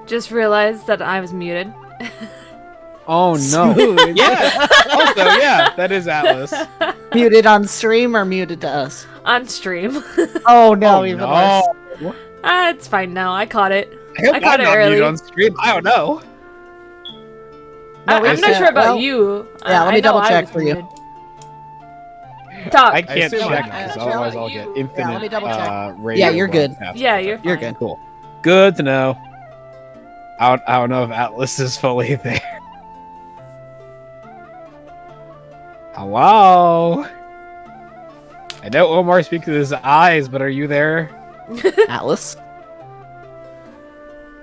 Just realized that I was muted. Oh no! Yeah. Also, yeah, that is Atlas. Muted on stream or muted to us? On stream. Oh no, Oh, even no. worse. It's fine now. I caught it. I hope I caught I'm it not early. muted on stream. I don't know. No, we I'm not said- sure about well, you. yeah, let I me know double I check was for you. muted. Talk. I can't assume check I- because yeah, otherwise let I'll you- get infinite let me double check. radio Yeah, you're good. broadcast. Yeah, you're You're fine. good. Cool. Good to know. I don't know if Atlas is fully there. Hello? I know Omar speaks with his eyes, but are you there? Atlas.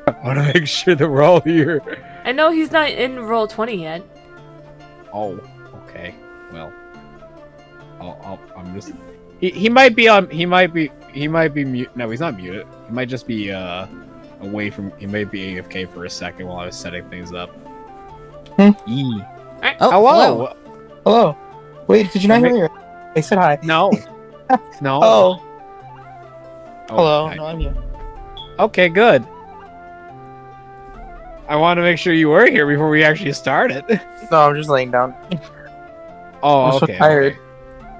I want to make sure that we're all here. I know he's not in roll 20 yet. Oh, okay. Well, I'm just. He might be on. He might be mute. No, he's not muted. He might just be away from. He might be AFK for a second while I was setting things up. Yee. Oh, Hello. Hello. Wait, did you not hear me? They said hi. No. No. Oh. Oh, Hello. okay. No, I'm here. Okay, good. I want to make sure you were here before we actually started. No, I'm just laying down. Oh, I'm so okay. tired. Okay.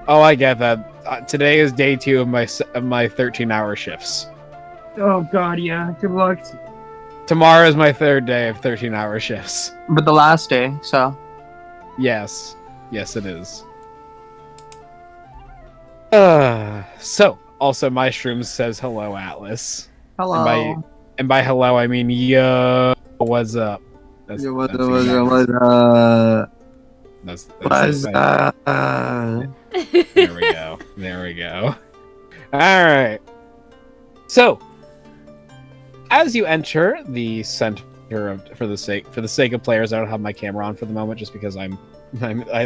Oh, I get that. Today is day 2 of my 13-hour shifts. Oh god, yeah. Good luck. Tomorrow is my 3rd day of 13-hour shifts. But the last day, so. Yes. Yes, it is. So, also, my Shrooms says hello, Atlas. Hello. And by hello, I mean, yo, what's up? That's Yo, what's exactly- That's There we go. There we go. Alright. So, as you enter the center of, for the sake of players, I don't have my camera on for the moment just because I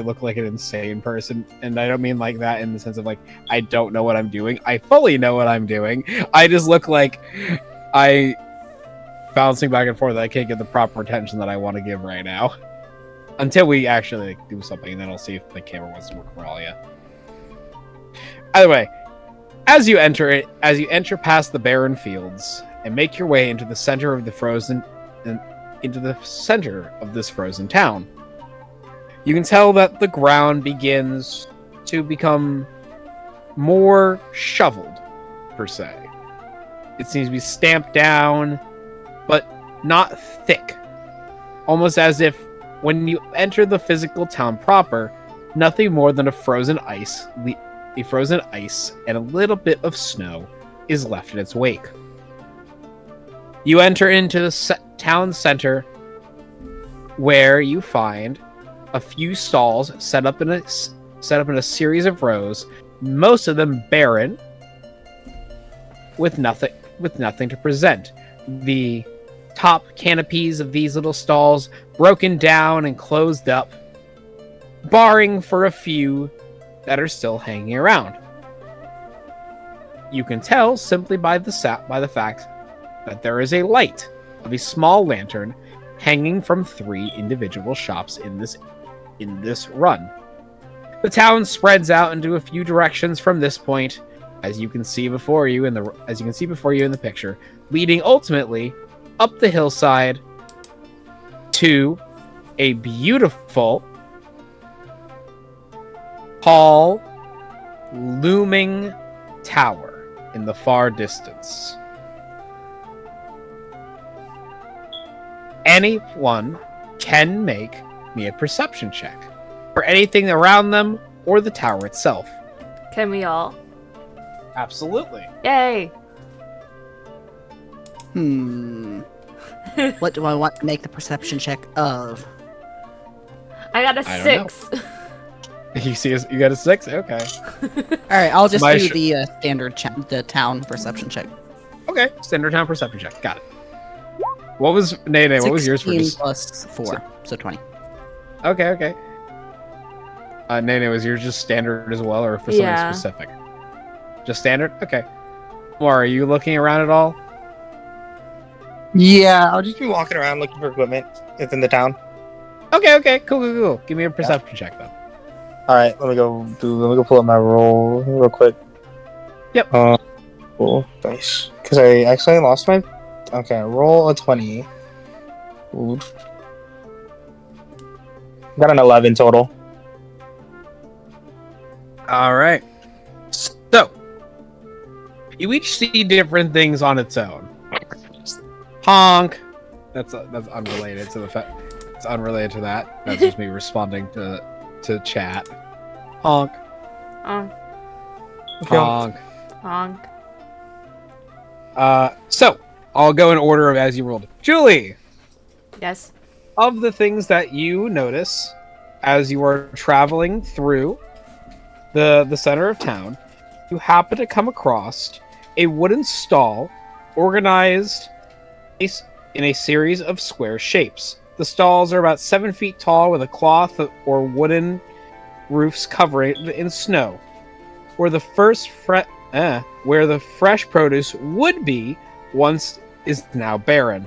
look like an insane person, and I don't mean like that in the sense of like I don't know what I'm doing. I fully know what I'm doing. I just look like I bouncing back and forth. I can't get the proper attention that I want to give right now until we actually like, do something, and then I'll see if the camera wants to work for all you. Either way, as you enter past the barren fields and make your way into the center of this frozen town. You can tell that the ground begins to become more shoveled, per se. It seems to be stamped down, but not thick. Almost as if when you enter the physical town proper, nothing more than a frozen ice and a little bit of snow is left in its wake. You enter into the town center, where you find a few stalls set up in a series of rows, most of them barren, with nothing to present. The top canopies of these little stalls broken down and closed up, barring for a few that are still hanging around. You can tell simply by the fact that there is a light of a small lantern hanging from 3 individual shops in this run. The town spreads out into a few directions from this point, as you can see before you in the picture, leading ultimately up the hillside to a beautiful, tall, looming tower in the far distance. Anyone can make me a perception check for anything around them or the tower itself. Can we all? Absolutely. Yay! What do I want to make the perception check of? I got a I don't 6. You got a 6? Okay. Alright, I'll just My do the standard the town perception check. Okay. Standard town perception check. Got it. What was Nene? What was yours for 16 just... plus 4, so 20. Okay. Nene, was yours just standard as well, or for something Yeah. specific? Just standard? Okay. Laura, are you looking around at all? Yeah, I'll just be walking around looking for equipment within the town. Okay. Cool. Give me a perception check then. Alright, let me go pull up my roll real quick. Yep. Cool. Nice. Because I actually lost my... Okay, roll a 20. Food. Got an 11 total. All right. So, you each see different things on its own. Honk. That's unrelated to the fact. It's unrelated to that. That's just me responding to chat. Honk. Honk. Honk. Honk. So I'll go in order of as you rolled. Julie, Yes. of the things that you notice as you are traveling through the center of town, you happen to come across a wooden stall organized in a series of square shapes. The stalls are about 7 feet tall with a cloth or wooden roofs covered in snow. Where the fresh produce would be once is now barren.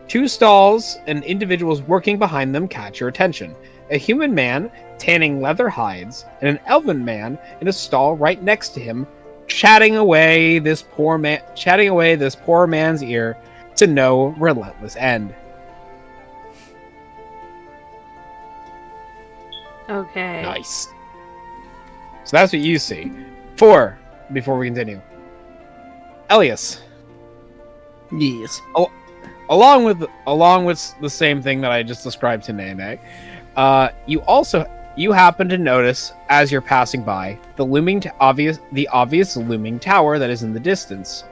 2 stalls and individuals working behind them catch your attention. A human man tanning leather hides and an elven man in a stall right next to him chatting away this poor man's ear to no relentless end. Okay. Nice. So that's what you see. 4, before we continue. Elias. Yes. Along with the same thing that I just described to Nene, you happen to notice as you're passing by the obvious looming tower that is in the distance.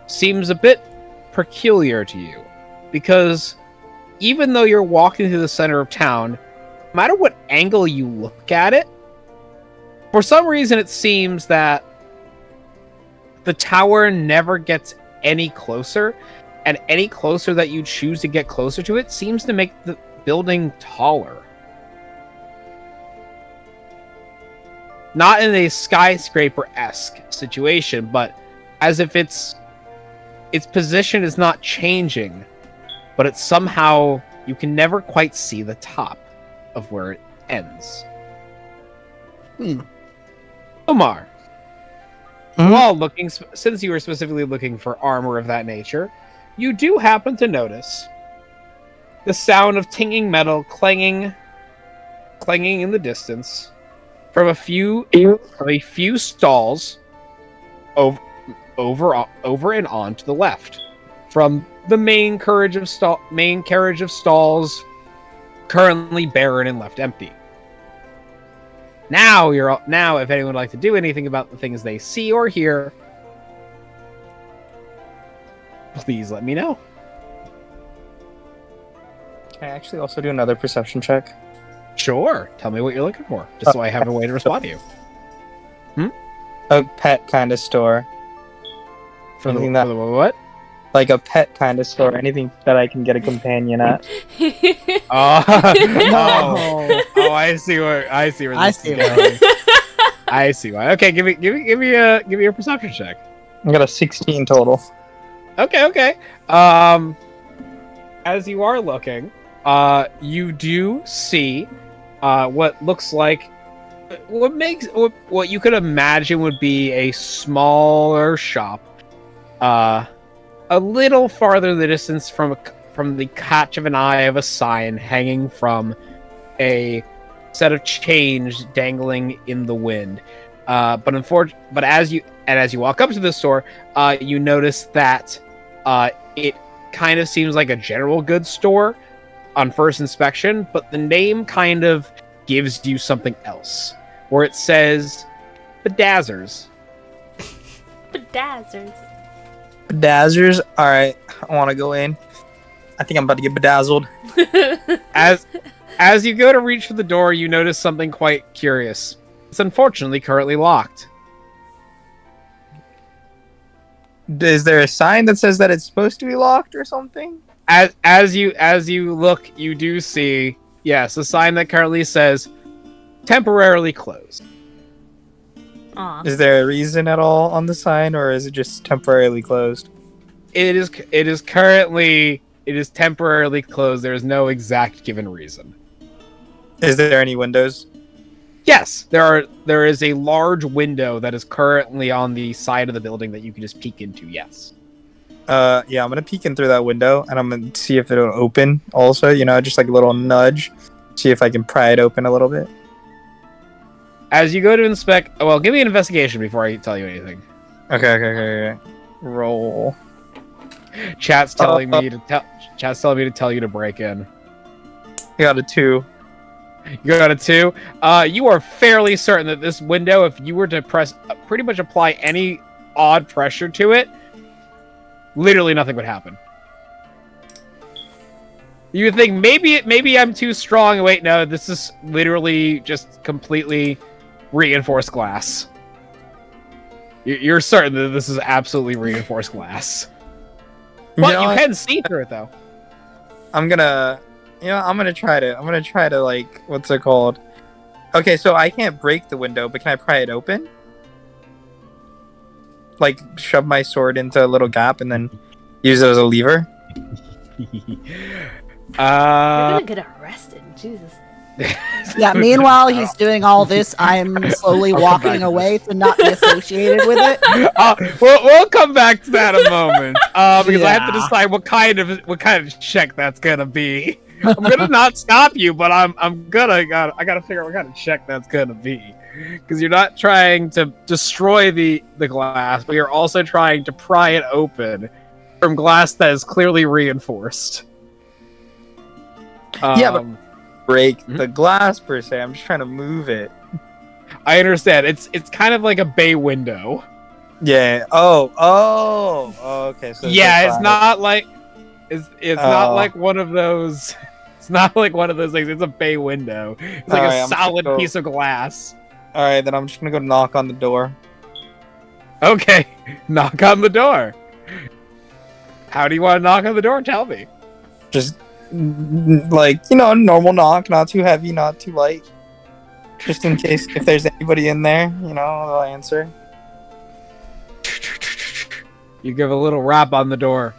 Seems a bit peculiar to you, because even though you're walking through the center of town, no matter what angle you look at it, for some reason it seems that the tower never gets any closer, and any closer that you choose to get closer to it seems to make the building taller. Not in a skyscraper-esque situation, but as if its position is not changing, but it's somehow you can never quite see the top of where it ends. Omar, while since you were specifically looking for armor of that nature, you do happen to notice the sound of tinging metal clanging in the distance from a few stalls over and on to the left, from the main carriage of stalls currently barren and left empty. Now, if anyone would like to do anything about the things they see or hear, please let me know. Can I actually also do another perception check? Sure. Tell me what you're looking for, just so I have a way to respond to you. A pet kind of store. For the Anything what? Like a pet kind of store. Anything that I can get a companion at. Oh, No. I see where I this see is going. I see why. Okay, give me a perception check. I got a 16 total. Okay. As you are looking, you do see what looks like what you could imagine would be a smaller shop, a little farther in the distance from the catch of an eye of a sign hanging from a set of change dangling in the wind. But as you walk up to the store, you notice that it kind of seems like a general goods store on first inspection, but the name kind of gives you something else, where it says Bedazzers. Bedazzers. Bedazzers? Alright, I want to go in. I think I'm about to get bedazzled. As you go to reach for the door, you notice something quite curious. It's unfortunately currently locked. Is there a sign that says that it's supposed to be locked or something? As you look, you do see, yes, a sign that currently says temporarily closed. Aw. Is there a reason at all on the sign, or is it just temporarily closed? It is currently temporarily closed. There is no exact given reason. Is there any windows? Yes, there is a large window that is currently on the side of the building that you can just peek into. Yes. Yeah, I'm gonna peek in through that window, and I'm gonna see if it'll open. Also, you know, just like a little nudge, see if I can pry it open a little bit. As you go to inspect, well, give me an investigation before I tell you anything. Okay. Roll. Chat's telling me to tell. Chat's telling me to tell you to break in. I got a 2. You got a 2. You are fairly certain that this window, if you were to press, pretty much apply any odd pressure to it, literally nothing would happen. You would think maybe I'm too strong. Wait, no, this is literally just completely reinforced glass. You're certain that this is absolutely reinforced glass. But you can see through it though. I'm gonna try to like, what's it called? Okay, so I can't break the window, but can I pry it open? Like shove my sword into a little gap and then use it as a lever? You're gonna get arrested, Jesus. Yeah, meanwhile, he's doing all this. I'm slowly walking away to not be associated with it. We'll come back to that in a moment. Because I have to decide what kind of check that's gonna be. I'm gonna not stop you, but I gotta figure out what kind of check that's gonna be. Because you're not trying to destroy the glass, but you're also trying to pry it open from glass that is clearly reinforced. Yeah, but break the glass per se. I'm just trying to move it. I understand. It's kind of like a bay window. Yeah. Oh. Okay. So yeah, it's not like not like one of those. It's not like one of those things. It's a bay window. It's like a solid piece of glass. All right, then I'm just gonna go knock on the door. Okay, knock on the door. How do you want to knock on the door? Tell me. Just like, you know, normal knock, not too heavy, not too light. Just in case if there's anybody in there, you know, they'll answer. You give a little rap on the door.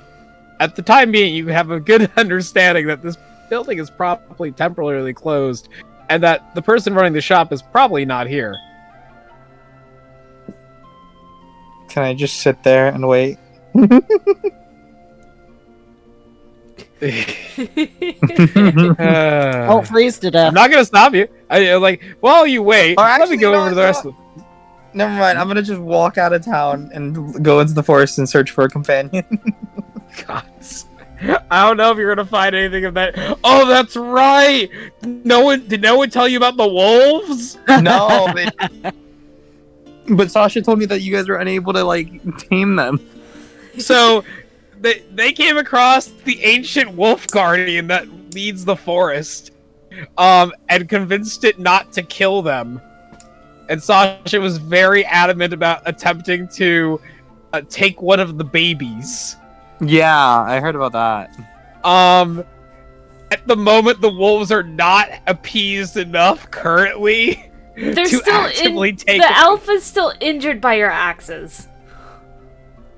At the time being, you have a good understanding that this building is probably temporarily closed, and that the person running the shop is probably not here. Can I just sit there and wait? Oh, freeze to death. I'm not gonna stop you. While you wait, let me go over to the rest of them. Never mind. I'm gonna just walk out of town and go into the forest and search for a companion. God. I don't know if you're gonna find anything of that. Oh, that's right. Did no one tell you about the wolves? No. But Sasha told me that you guys were unable to like tame them. So they came across the ancient wolf guardian that leads the forest, and convinced it not to kill them. And Sasha was very adamant about attempting to take one of the babies. Yeah, I heard about that. At the moment, the wolves are not appeased enough currently They're to still actively take. The alpha's still injured by your axes.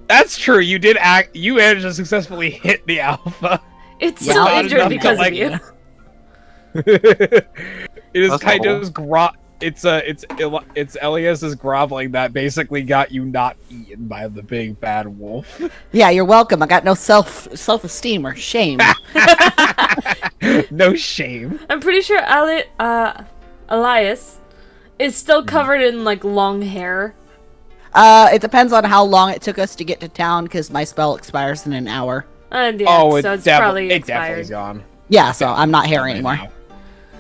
That's true. You did act. You managed to successfui hit the alpha. It's still not injured enough because to, of you. It is That's kind cool. of it's Elias is groveling that basically got you not eaten by the big bad wolf. Yeah, you're welcome. I got no self-esteem or shame. No shame. I'm pretty sure Elias is still covered in like long hair. It depends on how long it took us to get to town, because my spell expires in an hour. And yeah, Oh, so it's probably it definitely expired. gone. Yeah, so I'm not hairy anymore. Now.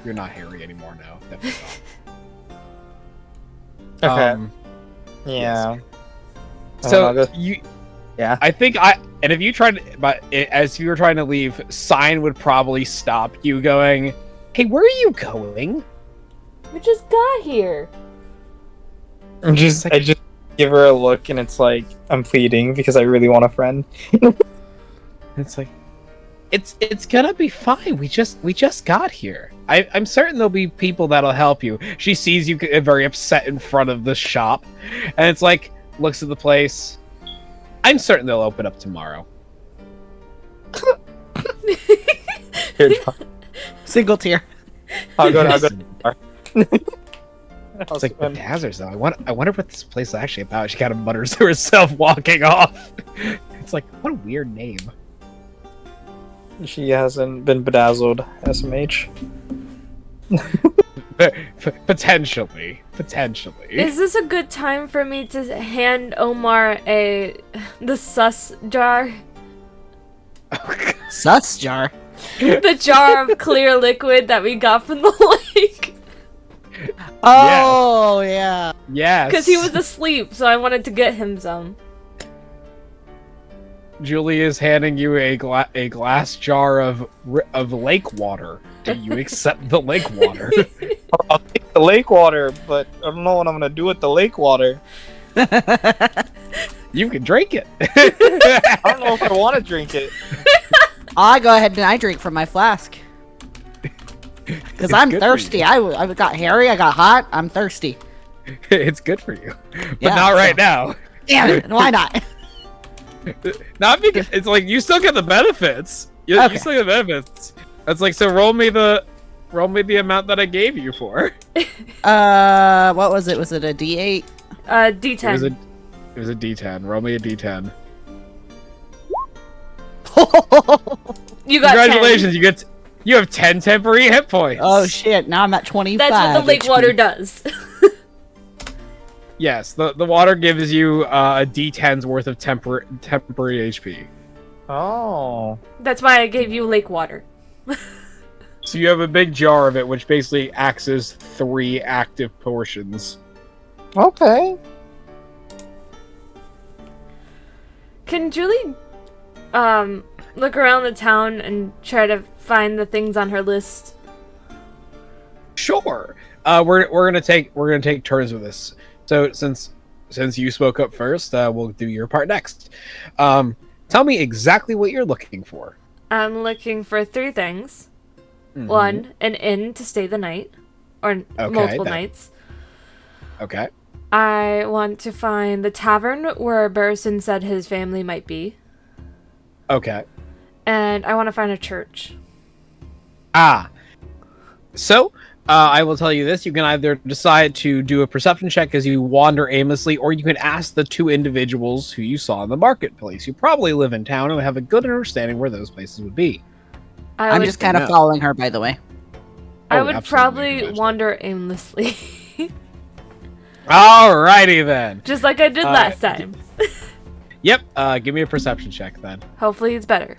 You're not hairy anymore now. Definitely Okay. gone. Yeah. So you, Yeah. I think if you tried, as you were trying to leave, Sign would probably stop you, going, "Hey, where are you going?" We just got here. I just give her a look, and it's like I'm pleading because I really want a friend. It's like, it's gonna be fine. We just got here. I'm certain there'll be people that'll help you. She sees you very upset in front of the shop, and it's like, looks at the place. I'm certain they'll open up tomorrow. Single tear. I'll go to the bar. It's like, Bedazzers, though. I wonder what this place is actually about. She kind of mutters to herself, walking off. It's like, what a weird name. She hasn't been bedazzled, SMH. Potentially. Is this a good time for me to hand Omar the sus jar? Sus jar. The jar of clear liquid that we got from the lake. Oh, yeah. Yes. Because he was asleep, so I wanted to get him some. Julie is handing you a glass jar of lake water. Do you accept the lake water? I'll take the lake water, but I don't know what I'm gonna do with the lake water. You can drink it. I don't know if I want to drink it. I go ahead and I drink from my flask. Because I'm thirsty. I got hairy, I got hot, I'm thirsty. It's good for you. But Yeah, not right now. Damn it, why not? Not because it's like you still get the benefits. You still get the benefits. It's like, so roll me the amount that I gave you for. What was it? Was it a D8? D10. It was a D10. Roll me a D10. You got Congratulations, you have 10 temporary hit points. Oh shit, now I'm at 25. That's what the lake HP. water does. Yes, the water gives you a D10's worth of temporary HP. Oh. That's why I gave you lake water. So you have a big jar of it, which basically acts as 3 active portions. Okay. Can Julie look around the town and try to find the things on her list? Sure. We're gonna take turns with this. So since you spoke up first, we'll do your part next. Tell me exactly what you're looking for. I'm looking for 3 things. Mhm. 1, an inn to stay the night, or multiple nights. Okay. I want to find the tavern where Barrison said his family might be. Okay. And I want to find a church. So, I will tell you this. You can either decide to do a perception check as you wander aimlessly, or you can ask the 2 individuals who you saw in the marketplace. You probably live in town and have a good understanding where those places would be. I'm just kind of following her, by the way. I Oh, would absolutely, probably imagine. wander aimlessly. Alrighty then. Just like I did last time. Yep. Give me a perception check then. Hopefully it's better.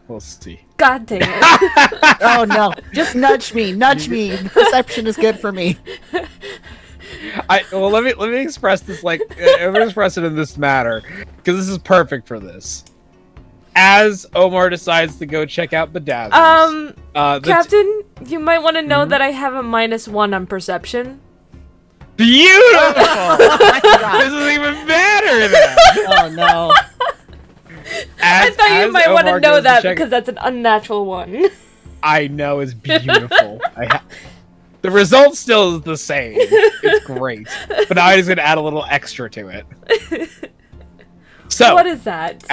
We'll see. God dang it. Oh no, just nudge me. Perception is good for me. Well, let me express this let me express it in this manner, because this is perfect for this. As Omar decides to go check out Bedazzles, Captain, you might want to know that I have a -1 on perception. beautiful. Oh my God. This is even better then. Oh no. I thought you might want to Omar know goes that check- because that's an unnatural one. I know, it's beautiful. The result still is the same. It's great, but now I'm just gonna add a little extra to it. So What is that?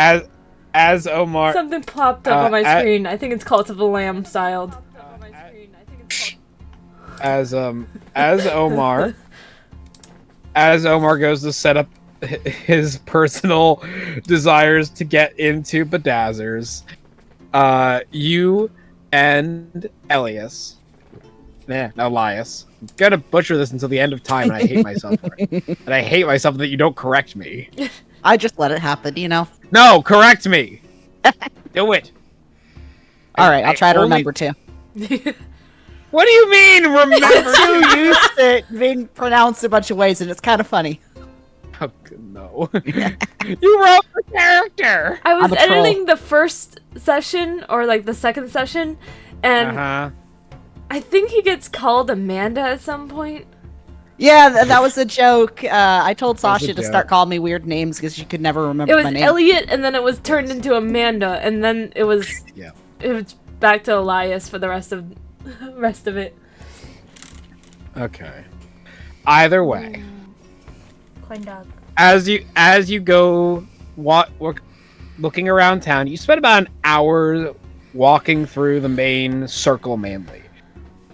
as Omar, Something popped up on my screen. I think it's Cult of the Lamb styled. as Omar goes to set up his personal desires to get into Bedazzers, you and Elias, Elias, I'm gonna butcher this until the end of time, and I hate myself for it. And I hate myself that you don't correct me. I just let it happen, you know. No, correct me. Do it. All right, I'll try to only- remember to. What do you mean, remember? You used it being pronounced a bunch of ways, and it's kind of funny. Oh, no. You wrote the character. I was I'm a troll. editing the first session, or like the second session, and I think he gets called Amanda at some point. Yeah, that was a joke. I told That was a Sasha to joke. start calling me weird names because she could never remember It was my name. Elliot, and then it was turned into Amanda, and then it was Yeah. it was back to Elias for the rest of it. Okay. Either way, Coin dog. as you go looking around town, you spend about an hour walking through the main circle, mainly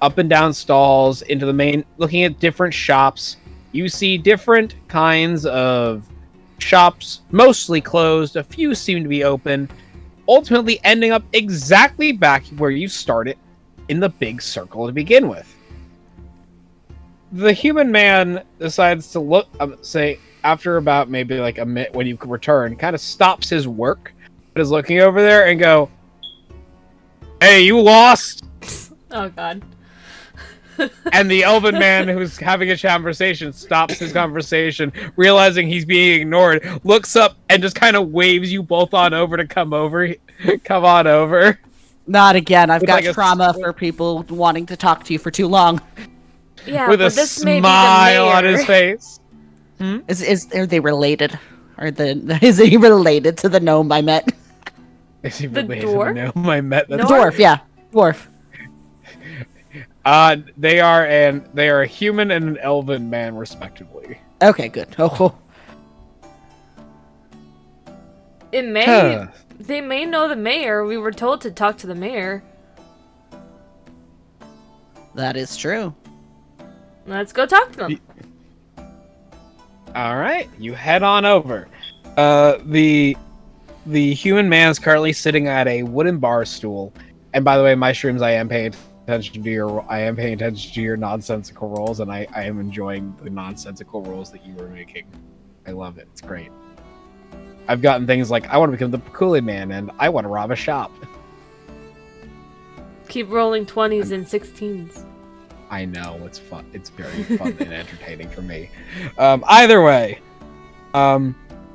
up and down stalls into the main, looking at different shops. You see different kinds of Shops mostly closed, a few seem to be open, ultimately ending up exactly back where you started in the big circle to begin with. The human man decides to look, say, after about maybe like a minute when you return, kind of stops his work, but is looking over there and go, "Hey, you lost?" Oh god. And the elven man who's having a conversation stops his conversation, realizing he's being ignored, looks up and just kind of waves you both on over to come on over. Not again. I've With got like trauma for people wanting to talk to you for too long. Yeah, with a but this may be the smile on mayor. his face. Are they related? Is he related to the gnome I met? Is he The related dwarf? to the gnome I met? The dwarf, yeah, dwarf. They are a human and an elven man, respectively. Okay, good. Oh, It may. They may know the mayor. We were told to talk to the mayor. that is true. Let's go talk to them. All right, you head on over. The human man is currently sitting at a wooden bar stool. And by the way, my streams, I am paying attention to your nonsensical roles, and I am enjoying the nonsensical roles that you are making. I love it. It's great. I've gotten things like, I want to become the Kool-Aid Man, and I want to rob a shop. Keep rolling 20s and 16s. I know, it's fun. It's very fun and entertaining for me. Either way,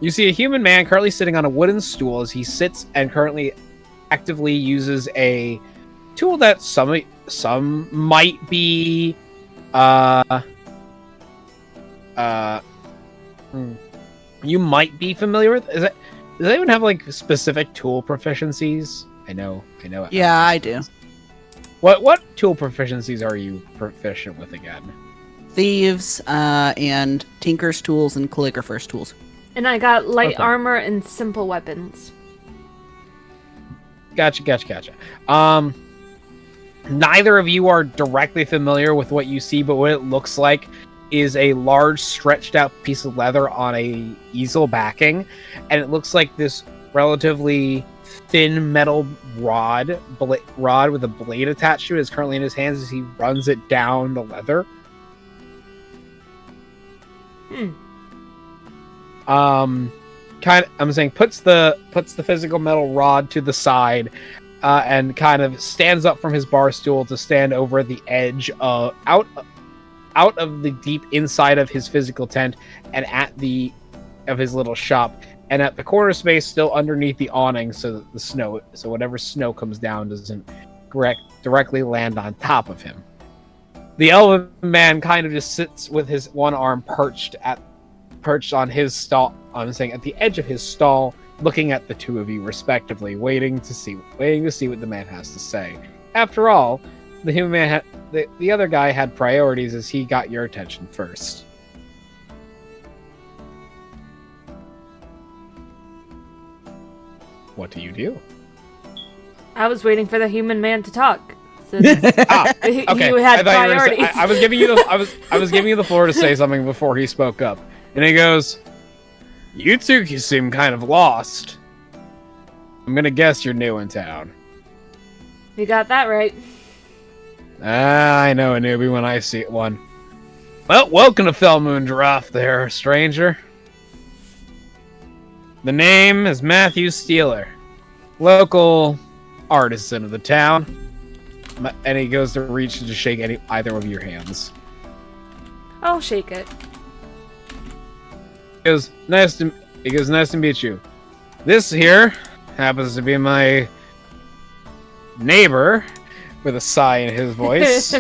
you see a human man currently sitting on a wooden stool as he sits and currently actively uses a tool that some might be you might be familiar with. Does anyone have like specific tool proficiencies? I know. Yeah, I do. What tool proficiencies are you proficient with again? Thieves, and tinker's tools and calligrapher's tools. And I got light Okay. armor and simple weapons. Gotcha. Neither of you are directly familiar with what you see, but what it looks like is a large stretched out piece of leather on a easel backing, and it looks like this relatively thin metal rod with a blade attached to it is currently in his hands as he runs it down the leather. Puts the physical metal rod to the side, and kind of stands up from his bar stool to stand over the edge of out of the deep inside of his physical tent and of his little shop, and at the corner space still underneath the awning, so that whatever snow comes down doesn't directly land on top of him. The elven man kind of just sits with his one arm perched on his stall. I'm saying at the edge of his stall, looking at the two of you respectively, waiting to see what the man has to say. After all, the human man the other guy had priorities as he got your attention first. What do you do? I was waiting for the human man to talk. Since Okay. you had priorities. I was giving you the floor to say something before he spoke up, and he goes, "You two seem kind of lost. I'm gonna guess you're new in town." You got that right. I know a newbie when I see one. Well, welcome to Fellmoon Giraffe there, stranger. The name is Matthew Steeler, local artisan of the town. And he goes to reach to shake either of your hands. I'll shake it. He goes, nice to meet you. This here happens to be my neighbor, with a sigh in his voice.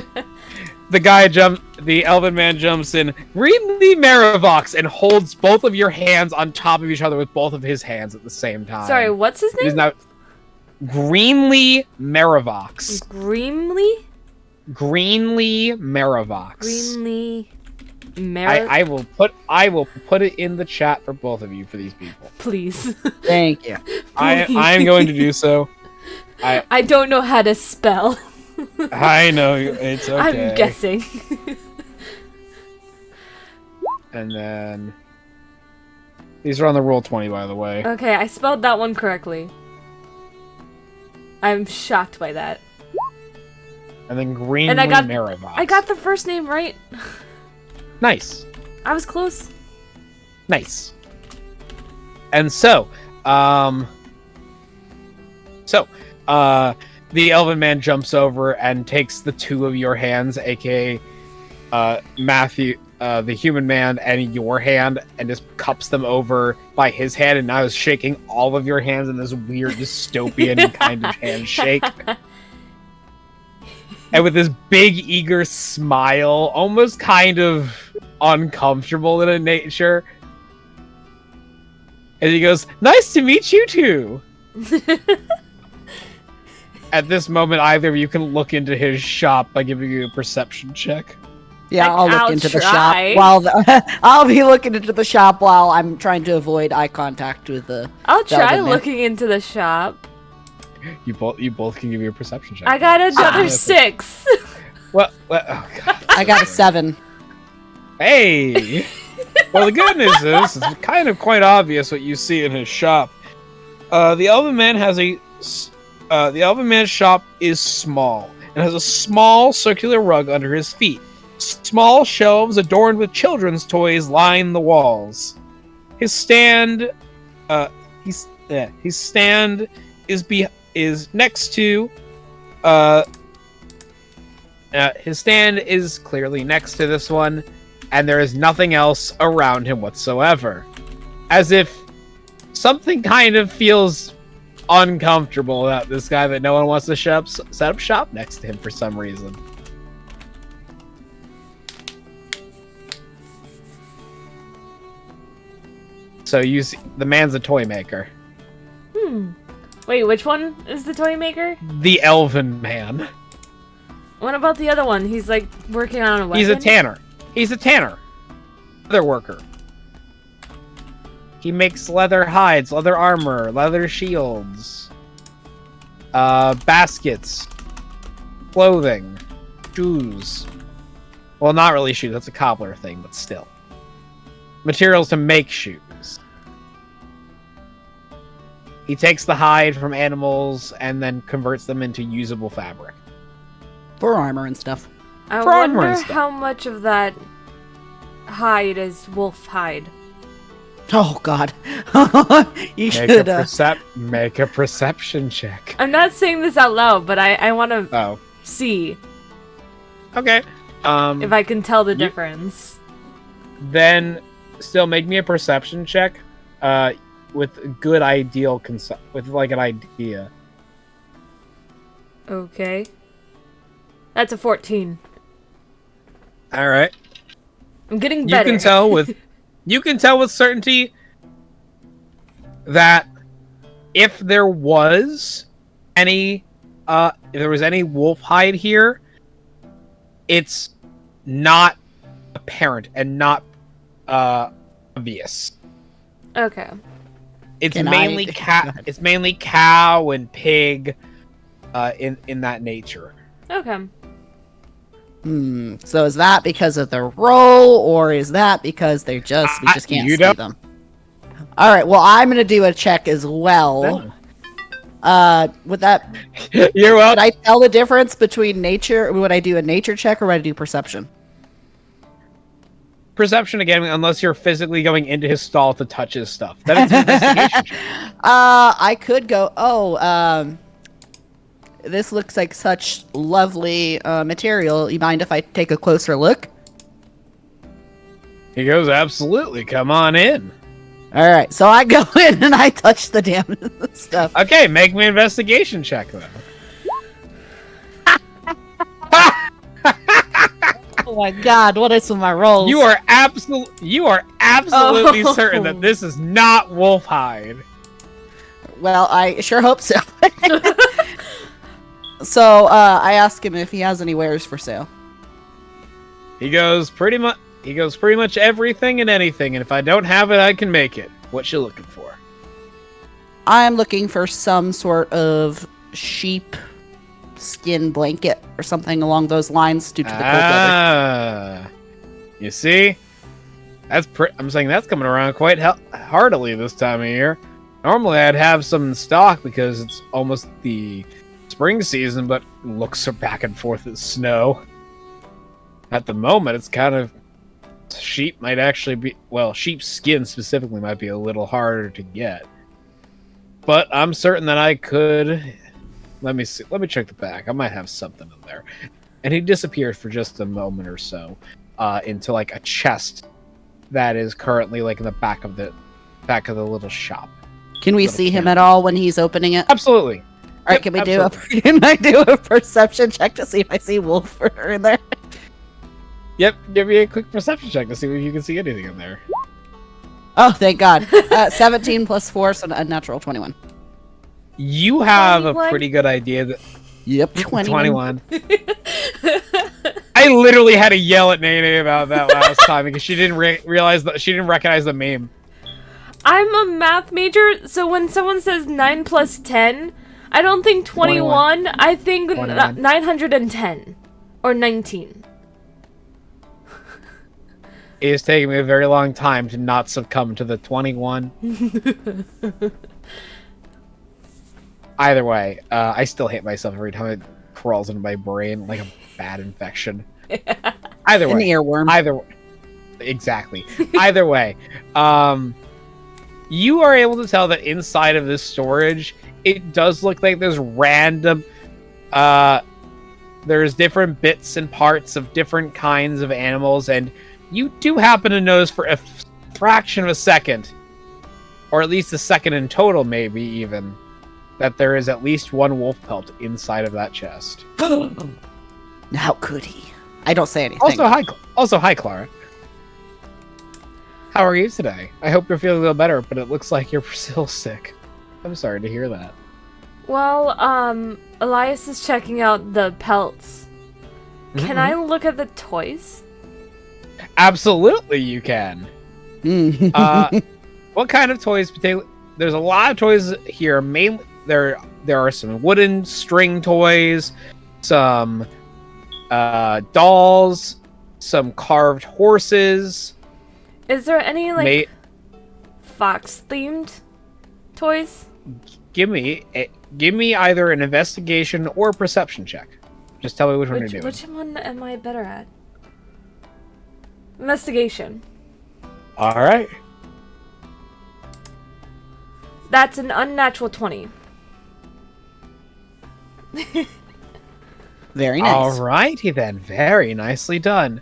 The elven man jumps in, Greenlee Marivox, and holds both of your hands on top of each other with both of his hands at the same time. Sorry, what's his It is name? now Greenlee Marivox. Greenlee? Greenlee Marivox. Greenlee I will put it in the chat for both of you for these people. Please. Thank you. I am going to do so. I don't know how to spell. I know it's okay. I'm guessing. And then These are on the roll 20, by the way. Okay, I spelled that one correctly. I'm shocked by that. And then Greenland And Marivox. I got the first name right. Nice. I was close. Nice. And so, the elven man jumps over and takes the two of your hands, aka Matthew, the human man, and your hand, and just cups them over by his hand, and now is shaking all of your hands in this weird dystopian kind of handshake. And with this big, eager smile, almost kind of uncomfortable in a nature. And he goes, "Nice to meet you two." At this moment, either of you can look into his shop by giving you a perception check. Yeah, I'll look into the shop try. while I'll be looking into the shop while I'm trying to avoid eye contact with the. I'll try elven man. looking into the shop. You both can give me a perception check. I got another 6. What? Oh God. I got a 7. Hey! Well, the good news is, it's kind of quite obvious what you see in his shop. The Elven Man has the Elven Man's shop is small and has a small circular rug under his feet. Small shelves adorned with children's toys line the walls. His stand, is next to, his stand is clearly next to this one, and there is nothing else around him whatsoever. As if something kind of feels uncomfortable about this guy that no one wants to set up shop next to him for some reason. So you see, the man's a toy maker. Wait, which one is the toy maker? The Elven Man. What about the other one? He's like working on a weapon? He's a tanner. He's a tanner. Leather worker. He makes leather hides, leather armor, leather shields, baskets, clothing, shoes. Well, not really shoes. That's a cobbler thing, but still. Materials to make shoes. He takes the hide from animals and then converts them into usable fabric. For armor and stuff. I For armor and wonder stuff. how much of that hide is wolf hide. Oh God, you Make should. make a perception check. I'm not saying this out loud, but I want to Oh, see okay. if I can tell the difference. Then still make me a perception check. With good ideal with like an idea. Okay. That's a 14. All right. I'm getting better. You can tell with certainty that if there was any wolf hide here, it's not apparent and not obvious. Okay. It's Can mainly I- cat. It's mainly cow and pig, in that nature. Okay. So is that because of their role, or is that because we just can't you see don't- them? All right. Well, I'm gonna do a check as well. Would that? You're Would welcome. I tell the difference between nature? Would I do a nature check or would I do perception? Perception again, unless you're physically going into his stall to touch his stuff. Then it's an investigation check. I could go. Oh, this looks like such lovely material. You mind if I take a closer look? He goes, absolutely. Come on in. All right, so I go in and I touch the damn stuff. Okay, make me an investigation check then. Oh my God, what is with my rolls? You are absolutely Oh. certain that this is not wolfhide. Well, I sure hope so. So I ask him if he has any wares for sale. He goes pretty much everything and anything, and if I don't have it, I can make it. What you looking for? I'm looking for some sort of sheep skin blanket or something along those lines due to the cold weather. You see? I'm saying that's coming around quite heartily this time of year. Normally I'd have some in stock because it's almost the spring season, but looks are back and forth as snow. At the moment, it's kind of sheep might actually be sheep's skin specifically might be a little harder to get. But I'm certain that I could. Let me see. Let me check the back. I might have something in there. And he disappeared for just a moment or so into like a chest that is currently like in the back of the little shop. Can we see him at all when he's opening it? Absolutely. All right, can I do a perception check to see if I see wolf in there? Yep, give me a quick perception check to see if you can see anything in there. Oh, thank God. 17 plus 4, so a natural 21. You have 21? a pretty good idea that... Yep, 21. I literally had to yell at Nene about that last time because she didn't realize that she didn't recognize the meme. I'm a math major, so when someone says 9 plus 10, I don't think 21. I think 910 or 19. It is taking me a very long time to not succumb to the 21. Either way, I still hate myself every time it crawls into my brain like a bad infection. Either way. An earworm. Either way. Exactly. Either way. You are able to tell that inside of this storage, it does look like there's random... there's different bits and parts of different kinds of animals, and you do happen to notice for a fraction of a second, or at least a second in total maybe even, that there is at least one wolf pelt inside of that chest. How could he? I don't say anything. Also, hi, Clara. How are you today? I hope you're feeling a little better, but it looks like you're still sick. I'm sorry to hear that. Well, Elias is checking out the pelts. Can I look at the toys? Absolutely, you can. What kind of toys? There's a lot of toys here. Mainly, there are some wooden string toys, some dolls, some carved horses. Is there any like fox-themed toys? Give me either an investigation or a perception check. Just tell me which one you're doing. Which one am I better at? Investigation. All right. That's an unnatural 20. Very nice. All righty then. Very nicely done.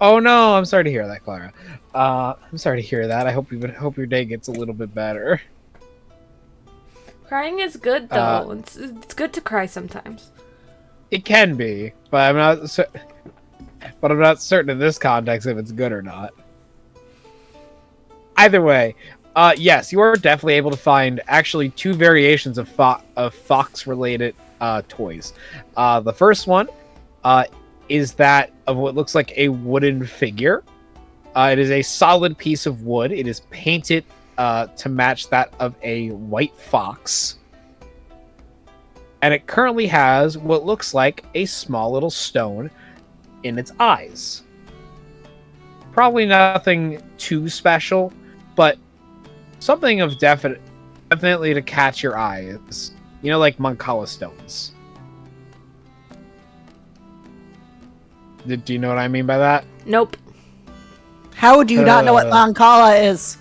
Oh no, I'm sorry to hear that, Clara. I'm sorry to hear that. I hope your day gets a little bit better. Crying is good though. It's good to cry sometimes. It can be, but I'm not certain in this context if it's good or not. Either way, yes, you are definitely able to find actually two variations of fox-related toys. The first one is that of what looks like a wooden figure. It is a solid piece of wood. It is painted to match that of a white fox. And it currently has what looks like a small little stone in its eyes. Probably nothing too special, but something of definitely to catch your eyes. You know, like Mancala stones. Do you know what I mean by that? Nope. How would you not know what Mancala is?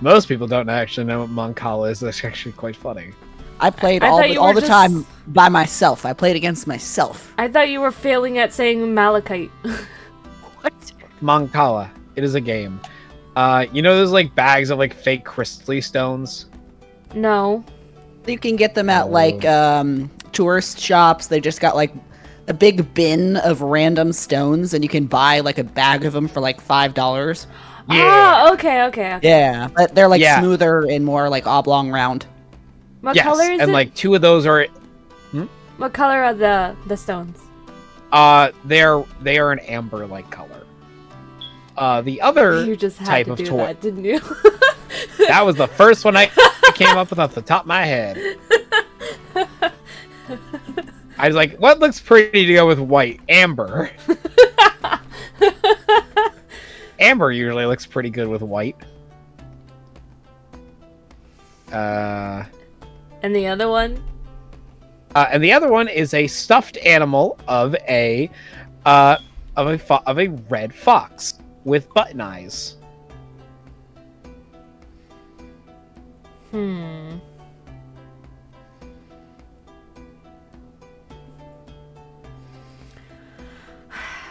Most people don't actually know what Mancala is. That's actually quite funny. I played all the time by myself. I played against myself. I thought you were failing at saying malachite. What? Mancala. It is a game. You know those like bags of like fake crystally stones? No. You can get them at like tourist shops. They just got like a big bin of random stones, and you can buy like a bag of them for like $5. Yeah. Oh, okay. Yeah, but they're like smoother and more like oblong round. What color is it? And like two of those are. What color are the stones? They are an amber-like color. The other you just had type to of do toy. that, didn't you? That was the first one I came up with off the top of my head. I was like, what looks pretty to go with white? Amber. Amber usually looks pretty good with white. And the other one? And the other one is a stuffed animal of a red fox with button eyes.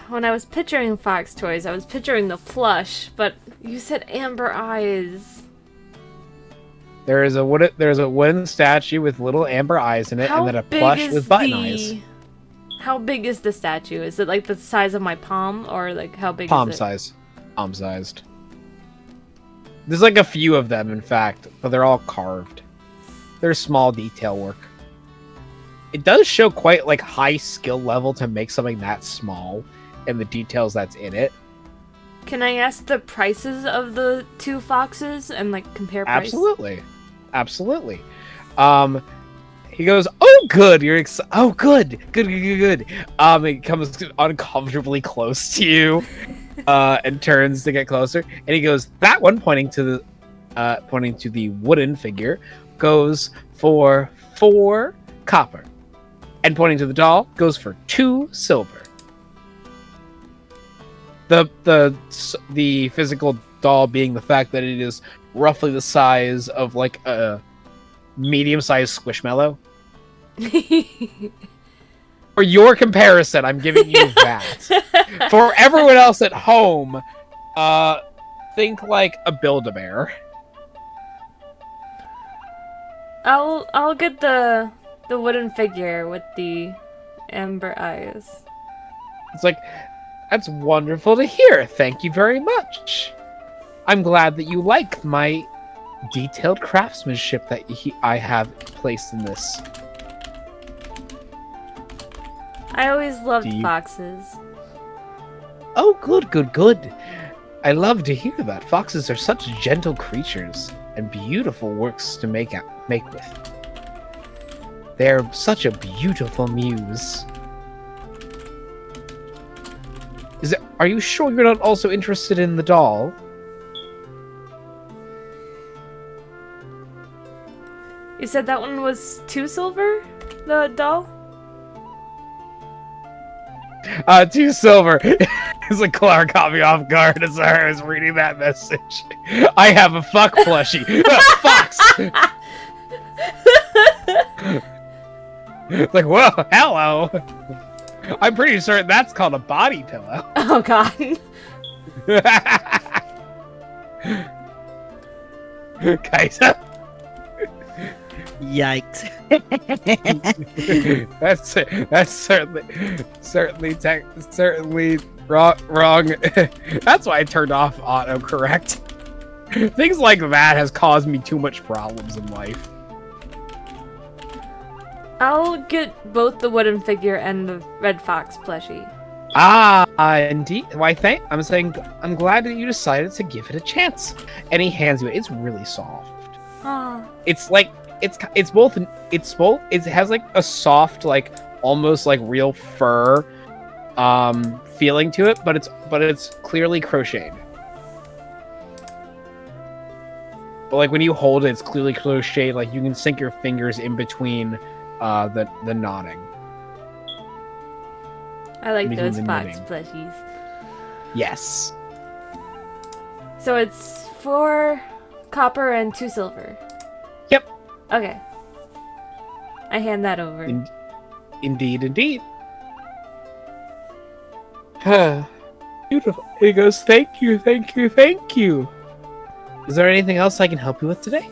When I was picturing fox toys, I was picturing the plush, but you said amber eyes. There's a wooden statue with little amber eyes in it, and then a plush with button eyes. How big is the statue? Is it like the size of my palm, or like how big Palm is it? size. Palm sized. There's like a few of them, in fact, but they're all carved. There's small detail work. It does show quite like high skill level to make something that small, and the details that's in it. Can I ask the prices of the two foxes and like compare price? Absolutely. He goes, "Oh, good. You're oh, good. Good. He comes uncomfortably close to you, and turns to get closer. And he goes, "That one," pointing to the wooden figure, "goes for 4 copper," and pointing to the doll, goes for 2 silver. The physical doll being the fact that it is roughly the size of like a medium-sized Squishmallow. For your comparison, I'm giving you that. For everyone else at home, think like a Build-A-Bear. I'll get the wooden figure with the amber eyes. It's like, that's wonderful to hear. Thank you very much. I'm glad that you like my detailed craftsmanship that I have placed in this. I always loved foxes. Oh, good. I love to hear that. Foxes are such gentle creatures and beautiful works to make with. They're such a beautiful muse. Are you sure you're not also interested in the doll? You said that one was 2 silver? The doll? 2 silver. It's like Clara caught me off guard as I was reading that message. I have a fuck plushie. Fox! Like, whoa, hello. I'm pretty sure that's called a body pillow. Oh, God. Kaisa. Yikes. That's certainly wrong. That's why I turned off autocorrect. Things like that has caused me too much problems in life. I'll get both the wooden figure and the red fox plushie. Indeed. Why, I'm glad that you decided to give it a chance. And he hands you it. It's really soft. It's like, it has like a soft, like almost like real fur feeling to it, but it's clearly crocheted. But like when you hold it, it's clearly crocheted. Like you can sink your fingers in between the knotting. I like those fox plushies. Yes. So it's 4 copper and 2 silver. Yep. Okay. I hand that over. Indeed. Beautiful. He goes, thank you. Is there anything else I can help you with today?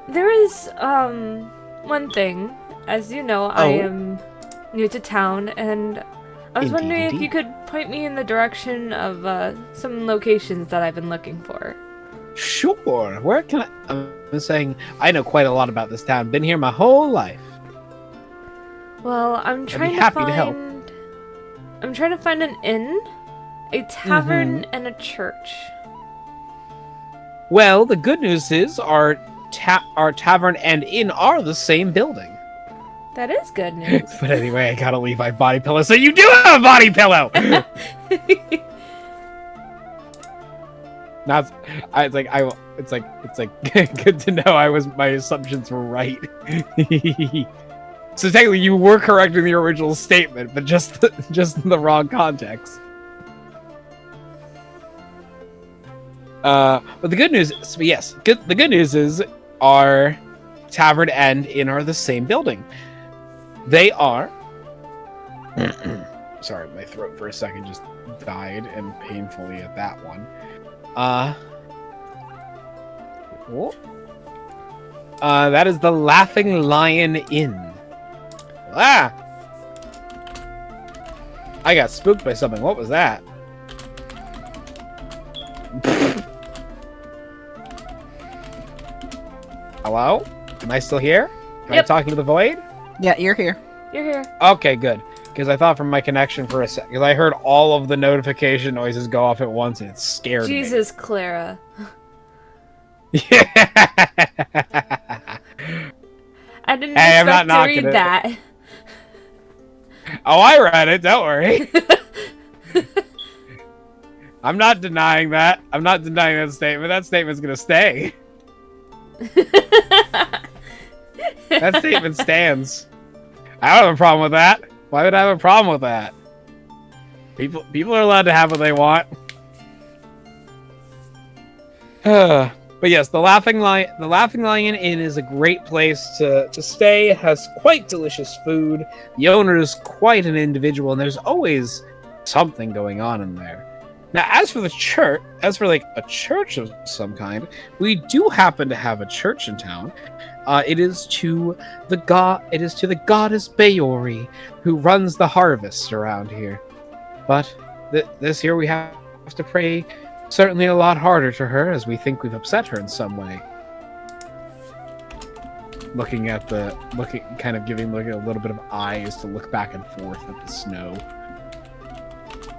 There is, one thing. As you know, I am new to town, and I was wondering if you could point me in the direction of, some locations that I've been looking for. Sure. Where can I'm saying, I know quite a lot about this town. Been here my whole life. Well, I'm trying to find an inn, a tavern, and a church. Well, the good news is our tavern and inn are the same building. That is good news. But anyway, I gotta leave my body pillow. So you do have a body pillow! Not. It's like good to know my assumptions were right. So technically, you were correct in the original statement, but just in the wrong context. But the good news is, the good news is our tavern and inn are the same building. They are. Sorry, my throat for a second just died and painfully at that one. That is the Laughing Lion Inn. Ah! I got spooked by something. What was that? Hello? Am I still here? Am I talking to the void? Yeah, you're here. You're here. Okay, good. Because I thought from my connection for a second, because I heard all of the notification noises go off at once, and it scared me. Jesus, Clara. Yeah. I didn't expect to read that. Oh, I read it. Don't worry. I'm not denying that. I'm not denying that statement. That statement's gonna stay. That statement stands. I don't have a problem with that. Why would I have a problem with that? People are allowed to have what they want. But yes, the Laughing Lion Inn is a great place to stay. It has quite delicious food. The owner is quite an individual, and there's always something going on in there. Now, as for like a church of some kind, we do happen to have a church in town. It is to the goddess Bayori, who runs the harvest around here. But this year we have to pray certainly a lot harder to her, as we think we've upset her in some way. Looking at giving a little bit of eyes to look back and forth at the snow.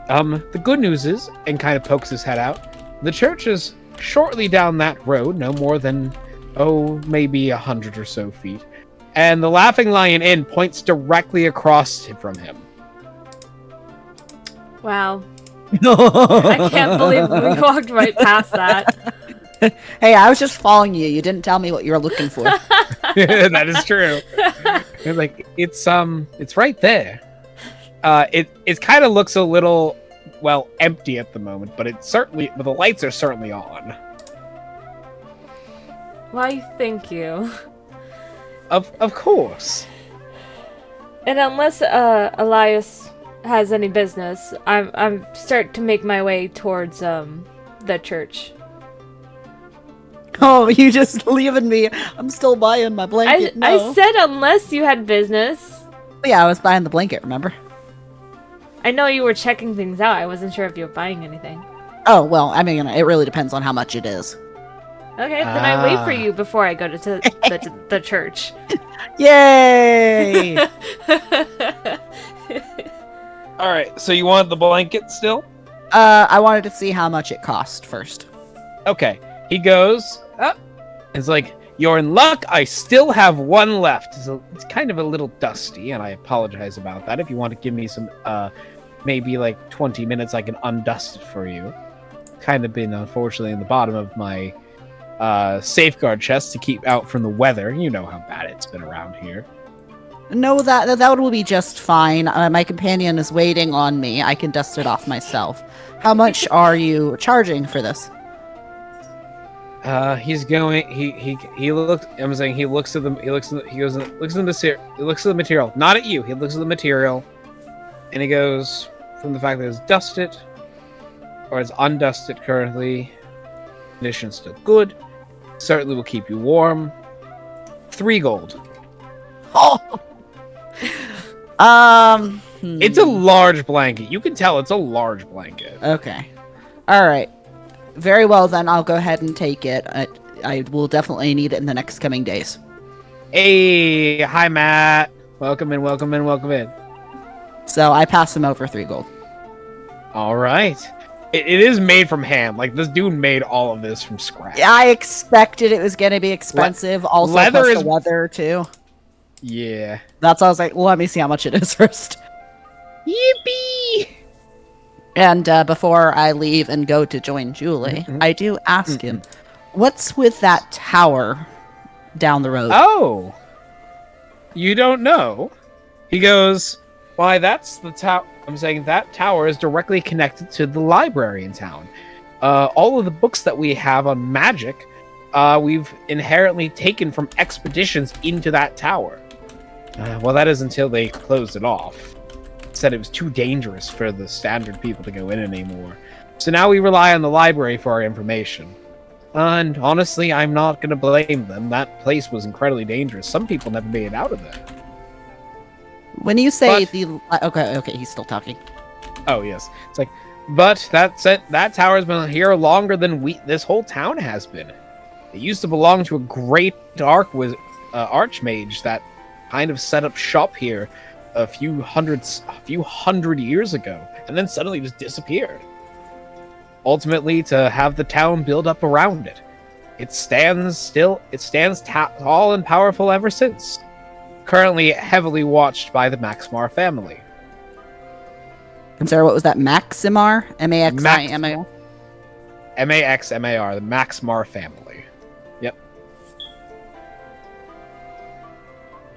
The good news is, and kind of pokes his head out, the church is shortly down that road, no more than, maybe 100 or so feet. And the Laughing Lion Inn points directly across from him. Wow. I can't believe we walked right past that. Hey, I was just following you. You didn't tell me what you were looking for. That is true. It's right there. It kind of looks a little, empty at the moment, but the lights are certainly on. Why, thank you. Of course. And unless Elias has any business, I'm start to make my way towards the church. Oh, you just leaving me. I'm still buying my blanket. I said unless you had business. Yeah, I was buying the blanket, remember? I know you were checking things out. I wasn't sure if you were buying anything. Oh, well, I mean, it really depends on how much it is. Okay, then I wait for you before I go to the church. Yay! Alright, so you want the blanket still? I wanted to see how much it cost first. Okay. He goes up. It's like, you're in luck. I still have one left. It's kind of a little dusty, and I apologize about that. If you want to give me some, maybe like 20 minutes, I can undust it for you. Kind of been, unfortunately, in the bottom of my safeguard chest to keep out from the weather. You know how bad it's been around here. No, that will be just fine. My companion is waiting on me. I can dust it off myself. How much are you charging for this? He's going. He looks. I'm saying he looks at the material. Not at you. He looks at the material, and he goes from the fact that it's dusted, or it's undusted currently. Condition's still good. Certainly will keep you warm. 3 gold. Oh. It's a large blanket. You can tell it's a large blanket. Okay. All right. Very well, then. I'll go ahead and take it. I will definitely need it in the next coming days. Hey, hi, Matt. Welcome in. So I pass him over 3 gold. All right. It is made from hand. Like, this dude made all of this from scratch. I expected it was going to be expensive. Also, leather plus is the weather, too. Yeah. That's why I was like, well, let me see how much it is first. Yippee! And before I leave and go to join Julie, I do ask him, what's with that tower down the road? Oh, you don't know? He goes, why, that's the tower. I'm saying that tower is directly connected to the library in town. All of the books that we have on magic, we've inherently taken from expeditions into that tower. Well, that is until they closed it off. Said it was too dangerous for the standard people to go in anymore. So now we rely on the library for our information. And honestly, I'm not going to blame them. That place was incredibly dangerous. Some people never made it out of there. When you say But- okay, he's still talking. Oh, yes. It's like, but that tower's been here longer than this whole town has been. It used to belong to a great archmage that kind of set up shop here a few hundred years ago, and then suddenly just disappeared. Ultimately, to have the town build up around it. It stands tall and powerful ever since. Currently heavily watched by the Maxmar family. And Sarah, what was that? Maximar? M-A-X-I-M-A-R? M-A-X-M-A-R, the Maxmar family. Yep.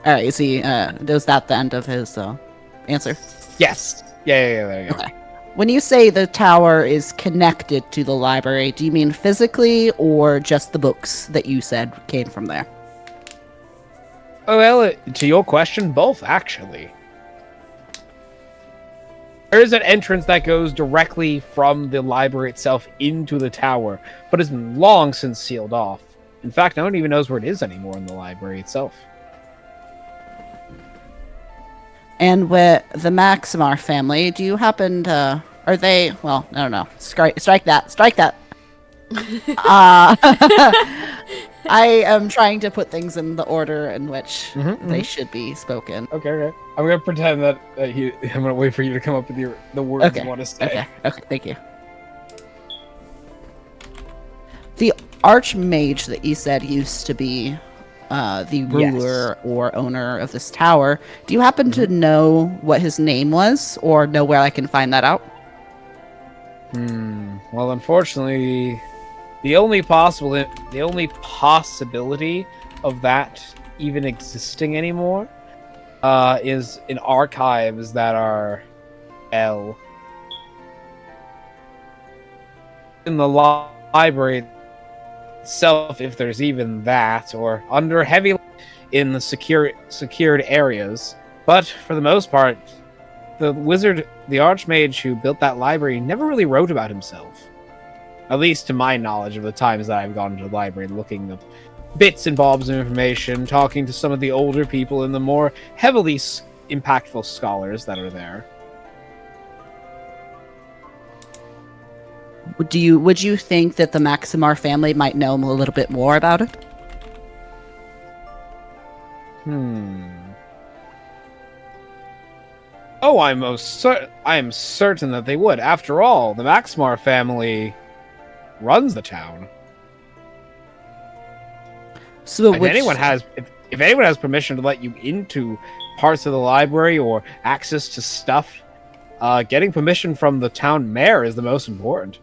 Alright, is he, was that the end of his, answer? Yes. Yeah, there you go. Okay. When you say the tower is connected to the library, do you mean physically or just the books that you said came from there? Oh, well, to your question, both, actually. There is an entrance that goes directly from the library itself into the tower, but it's been long since sealed off. In fact, no one even knows where it is anymore in the library itself. And with the Maximar family, do you happen to... Are they... Well, I don't know. Strike that. Strike that. I am trying to put things in the order in which they should be spoken. Okay. I'm going to pretend that I'm going to wait for you to come up with the words you want to say. Okay, thank you. The Archmage that you said used to be the ruler or owner of this tower, do you happen to know what his name was, or know where I can find that out? Well, unfortunately, the only possibility of that even existing anymore is in archives that are in the library itself, if there's even that, or under heavy in the secured areas. But for the most part, the archmage who built that library never really wrote about himself. At least to my knowledge of the times that I've gone to the library, looking up bits and bobs of information, talking to some of the older people and the more heavily impactful scholars that are there. Would you think that the Maximar family might know a little bit more about it? Oh, I am certain that they would. After all, the Maxmar family runs the town. So if anyone has permission to let you into parts of the library or access to stuff, getting permission from the town mayor is the most important.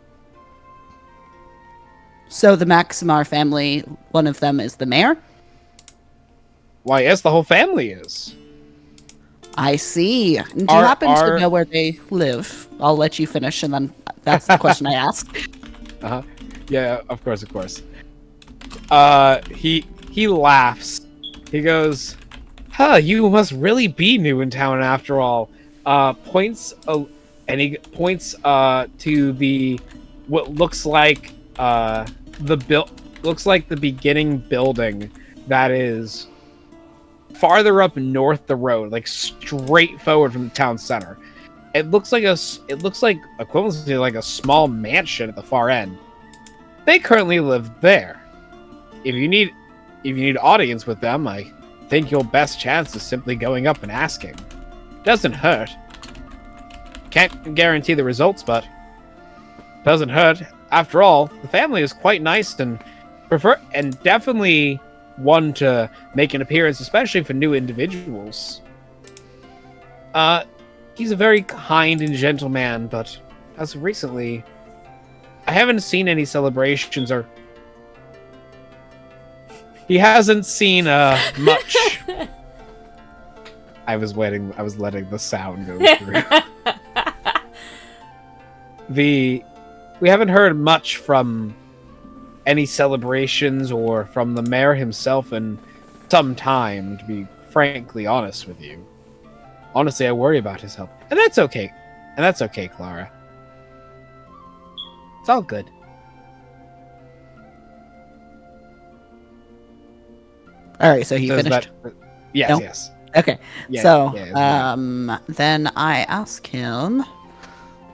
So the Maximar family, one of them is the mayor? Why, yes, the whole family is. I see. Do you happen to know where they live? I'll let you finish, and then that's the question I ask. Yeah, of course. He laughs. He goes, you must really be new in town after all. Points to what looks like the beginning building that is farther up north the road, like straight forward from the town center. It looks like equivalent to like a small mansion at the far end. They currently live there. If you need audience with them, I think your best chance is simply going up and asking. Doesn't hurt. Can't guarantee the results, but doesn't hurt. After all, the family is quite nice and definitely one to make an appearance, especially for new individuals. He's a very kind and gentle man, but as of recently, I haven't seen any celebrations or... He hasn't seen much. I was letting the sound go through. We haven't heard much from any celebrations or from the mayor himself in some time, to be frankly honest with you. Honestly, I worry about his health. And that's okay. Clara. It's all good. All right, so he Does finished. Yes, No? yes. Okay, Yeah, so yeah, then I ask him.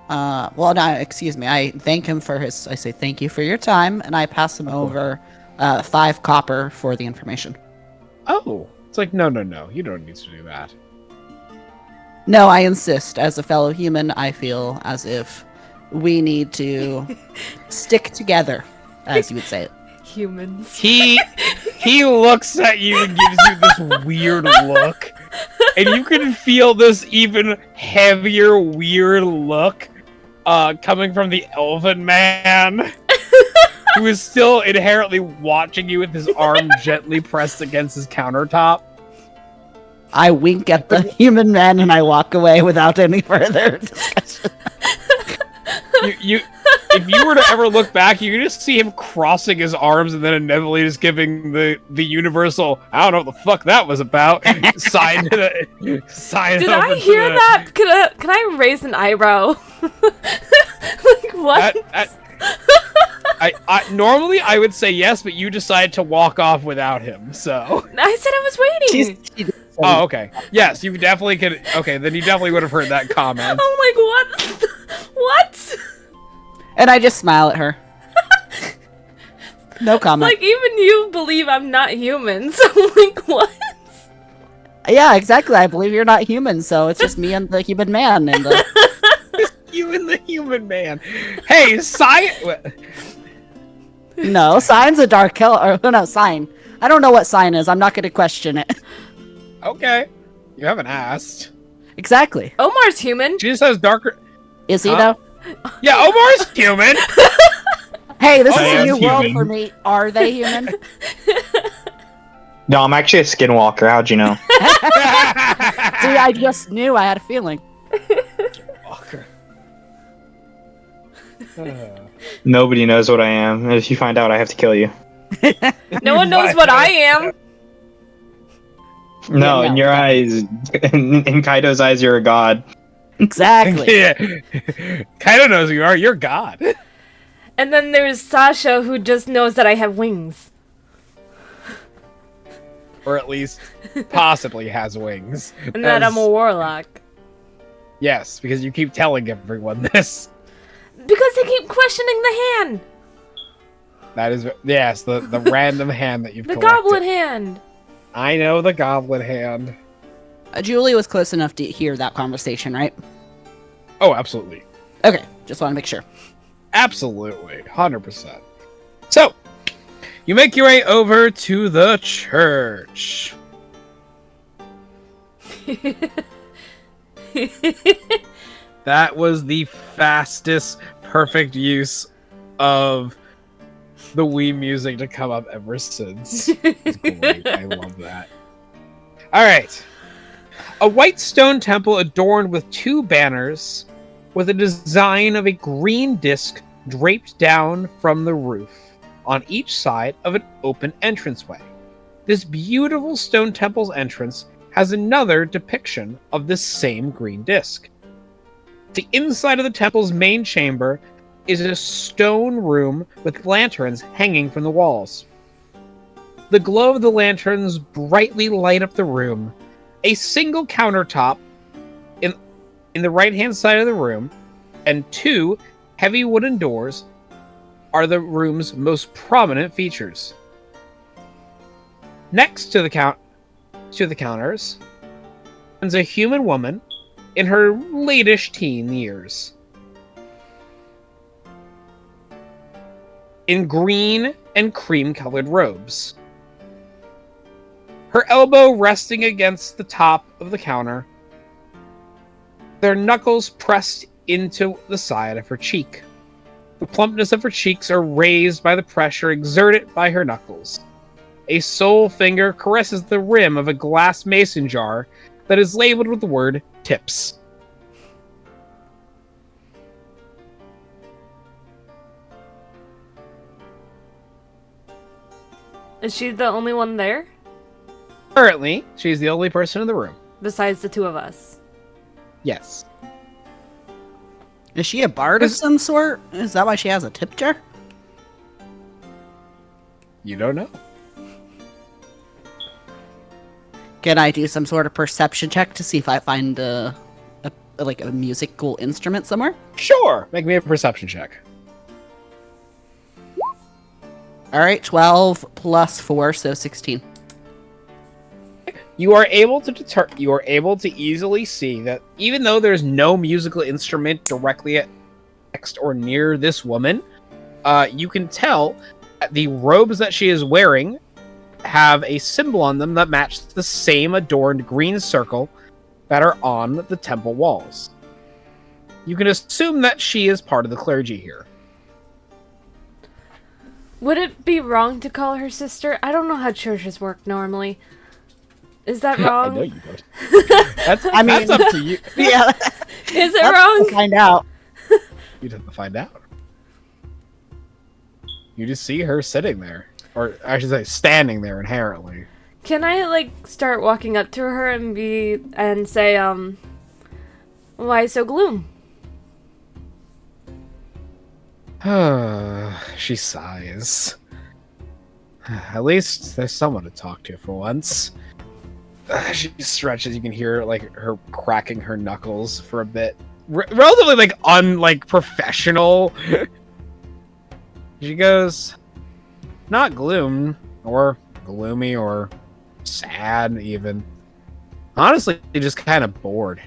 Well, no, excuse me. I thank him for his. I say thank you for your time, and I pass him over 5 copper for the information. Oh, it's like no. You don't need to do that. No, I insist. As a fellow human, I feel as if we need to stick together, as you would say it. Humans. He looks at you and gives you this weird look, and you can feel this even heavier weird look coming from the elven man, who is still inherently watching you with his arm gently pressed against his countertop. I wink at the human man and I walk away without any further discussion. If you were to ever look back, you can just see him crossing his arms and then inevitably just giving the universal, I don't know what the fuck that was about, sign. Did I hear that? Can I raise an eyebrow? Like, what? I normally I would say yes, but you decided to walk off without him, so. I said I was waiting. Oh, okay. Yes, you definitely could. Okay, then you definitely would have heard that comment. I'm like, what? What? And I just smile at her. No comment. Like, even you believe I'm not human, so I'm like, what? Yeah, exactly. I believe you're not human, so it's just me and the human man. And You and the human man. Hey, no, Sign's a dark elf. Or no, Sign. I don't know what Sign is. I'm not going to question it. Okay, you haven't asked. Exactly. Omar's human. She just has darker. Is he though? Yeah, Omar's human. Hey, this is I a am new world human. for me. Are they human? No, I'm actually a skinwalker. How'd you know? See, I just knew. I had a feeling. Walker. Nobody knows what I am. If you find out, I have to kill you. No one knows what I am. No, Yeah, in your eyes, in Kaido's eyes, you're a god. Exactly. Yeah. Kaido knows who you are. You're God. And then there's Sasha, who just knows that I have wings. Or at least possibly has wings. And that I'm a warlock. Yes, because you keep telling everyone this. Because they keep questioning the hand. That is, yes, the random hand that you've The collected. goblin hand. I know the goblin hand. Julie was close enough to hear that conversation, right? Oh, absolutely. Okay, just want to make sure. Absolutely. 100%. So, you make your way over to the church. That was the fastest, perfect use of the Wii music to come up ever since. It's great. I love that. Alright. A white stone temple adorned with 2 banners with a design of a green disc draped down from the roof on each side of an open entranceway. This beautiful stone temple's entrance has another depiction of this same green disc. The inside of the temple's main chamber is a stone room with lanterns hanging from the walls. The glow of the lanterns brightly light up the room. A single countertop in the right-hand side of the room and 2 heavy wooden doors are the room's most prominent features. Next to the counters is a human woman in her late-ish teen years, in green and cream-colored robes. Her elbow resting against the top of the counter, their knuckles pressed into the side of her cheek. The plumpness of her cheeks are raised by the pressure exerted by her knuckles. A sole finger caresses the rim of a glass mason jar that is labeled with the word tips. Is she the only one there? Currently, she's the only person in the room. Besides the two of us. Yes. Is she a bard of some sort? Is that why she has a tip jar? You don't know. Can I do some sort of perception check to see if I find a musical instrument somewhere? Sure. Make me a perception check. All right, 12 plus 4, so 16. You are able to easily see that even though there's no musical instrument directly next or near this woman, you can tell that the robes that she is wearing have a symbol on them that match the same adorned green circle that are on the temple walls. You can assume that she is part of the clergy here. Would it be wrong to call her sister? I don't know how churches work normally. Is that wrong? I know you don't. That's up to you. Yeah. Is it wrong? Find out. You'd have to find out. You just see her sitting there. Or I should say standing there inherently. Can I, start walking up to her and say, why so gloom? She sighs. At least there's someone to talk to for once. She stretches. You can hear her cracking her knuckles for a bit. Relatively unprofessional. She goes, not gloom or gloomy or sad even. Honestly, just kind of bored.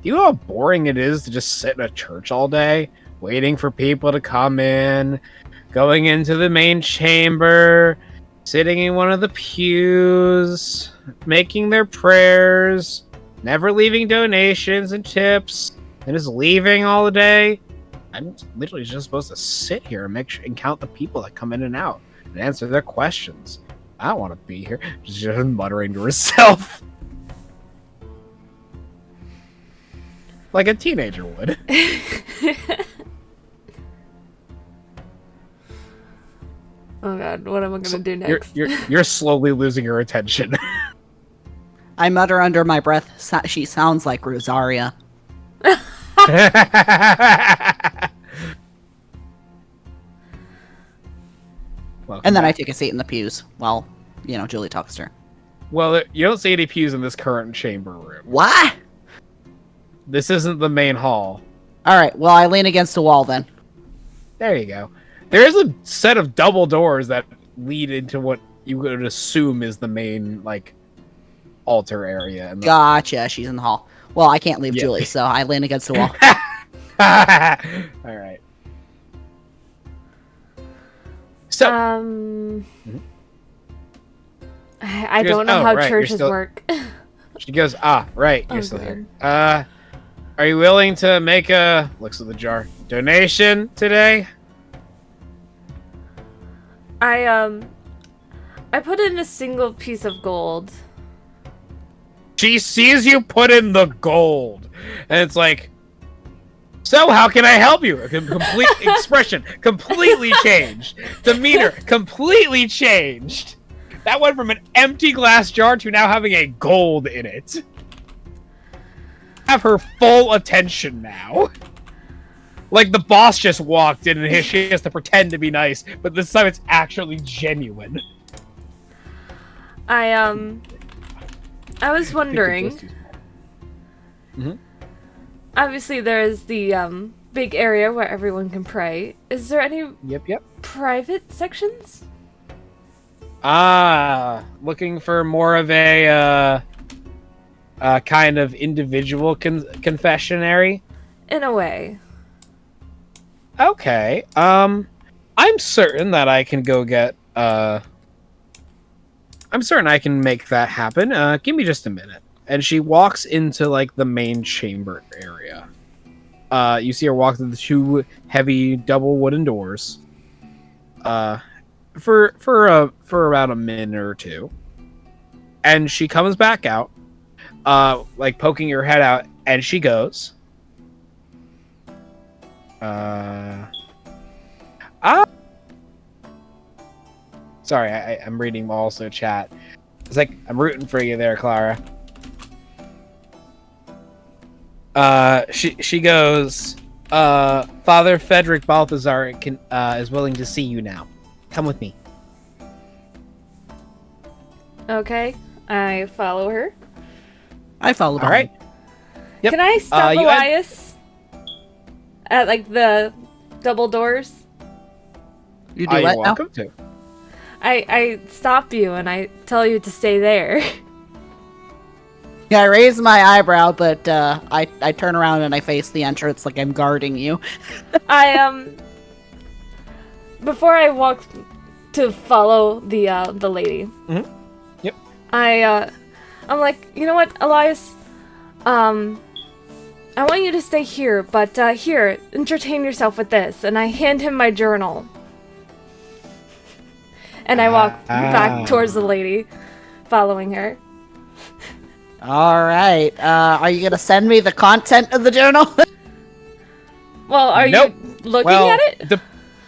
Do you know how boring it is to just sit in a church all day, waiting for people to come in, going into the main chamber, sitting in one of the pews, making their prayers, never leaving donations and tips, and just leaving all the day? I'm literally just supposed to sit here and and count the people that come in and out and answer their questions. I don't want to be here. Just muttering to herself. Like a teenager would. Oh god, what am I gonna do next? You're slowly losing your attention. I mutter under my breath, she sounds like Rosaria. And then I take a seat in the pews while, Julie talks to her. Well, you don't see any pews in this current chamber room. What? This isn't the main hall. All right, well, I lean against a wall then. There you go. There is a set of double doors that lead into what you would assume is the main, altar area. And Gotcha, she's in the hall. Well, I can't leave Julie, so I lean against the wall. All right. So, I don't know how churches work. She goes, right, you're still good. here. Are you willing to make looks at the jar, donation today? I put in a single piece of gold. She sees you put in the gold, and it's like, so how can I help you? A complete expression completely changed. Demeanor completely changed. That went from an empty glass jar to now having a gold in it. Have her full attention now. Like the boss just walked in and she has to pretend to be nice, but this time it's actually genuine. I was wondering. Obviously, there is the big area where everyone can pray. Is there any private sections? Looking for more of a kind of individual confessionary? In a way. Okay. I'm certain that I can go get I'm certain I can make that happen. Give me just a minute. And she walks into the main chamber area. You see her walk through the 2 heavy double wooden doors. For about a minute or 2, and she comes back out, like poking her head out, and she goes, Sorry, I'm reading also chat. It's like, I'm rooting for you there, Clara. She goes, Father Frederick Balthazar is willing to see you now. Come with me. Okay, I follow her. I follow All right. Yep. Can I stop Elias at like the double doors? You do what You're now? welcome to. I stop you and I tell you to stay there. Yeah, I raise my eyebrow, but I turn around and I face the entrance like I'm guarding you. Before I walk to follow the lady. Mm-hmm. Yep. I'm like, you know what, Elias? I want you to stay here, but here, entertain yourself with this. And I hand him my journal. And I walk back towards the lady, following her. All right. Are you gonna send me the content of the journal? Well, are Nope. you looking at it?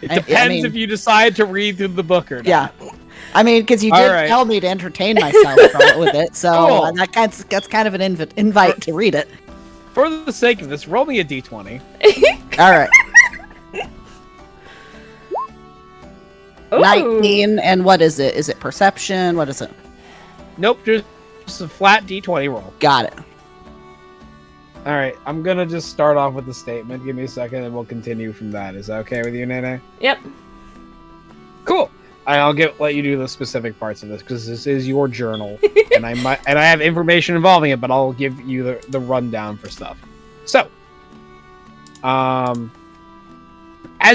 It depends if you decide to read through the book or not. Yeah. I mean, because you did tell me to entertain myself with it, so Cool. that's kind of an invite to read it. For the sake of this, roll me a d20. All right. Ooh. 19, and what is it? Is it perception? What is it? Nope, just a flat d20 roll. Got it. All right, I'm gonna just start off with the statement. Give me a second, and we'll continue from that. Is that okay with you, Nene? Yep. Cool. I'll let you do the specific parts of this because this is your journal, and I have information involving it, but I'll give you the rundown for stuff. So, as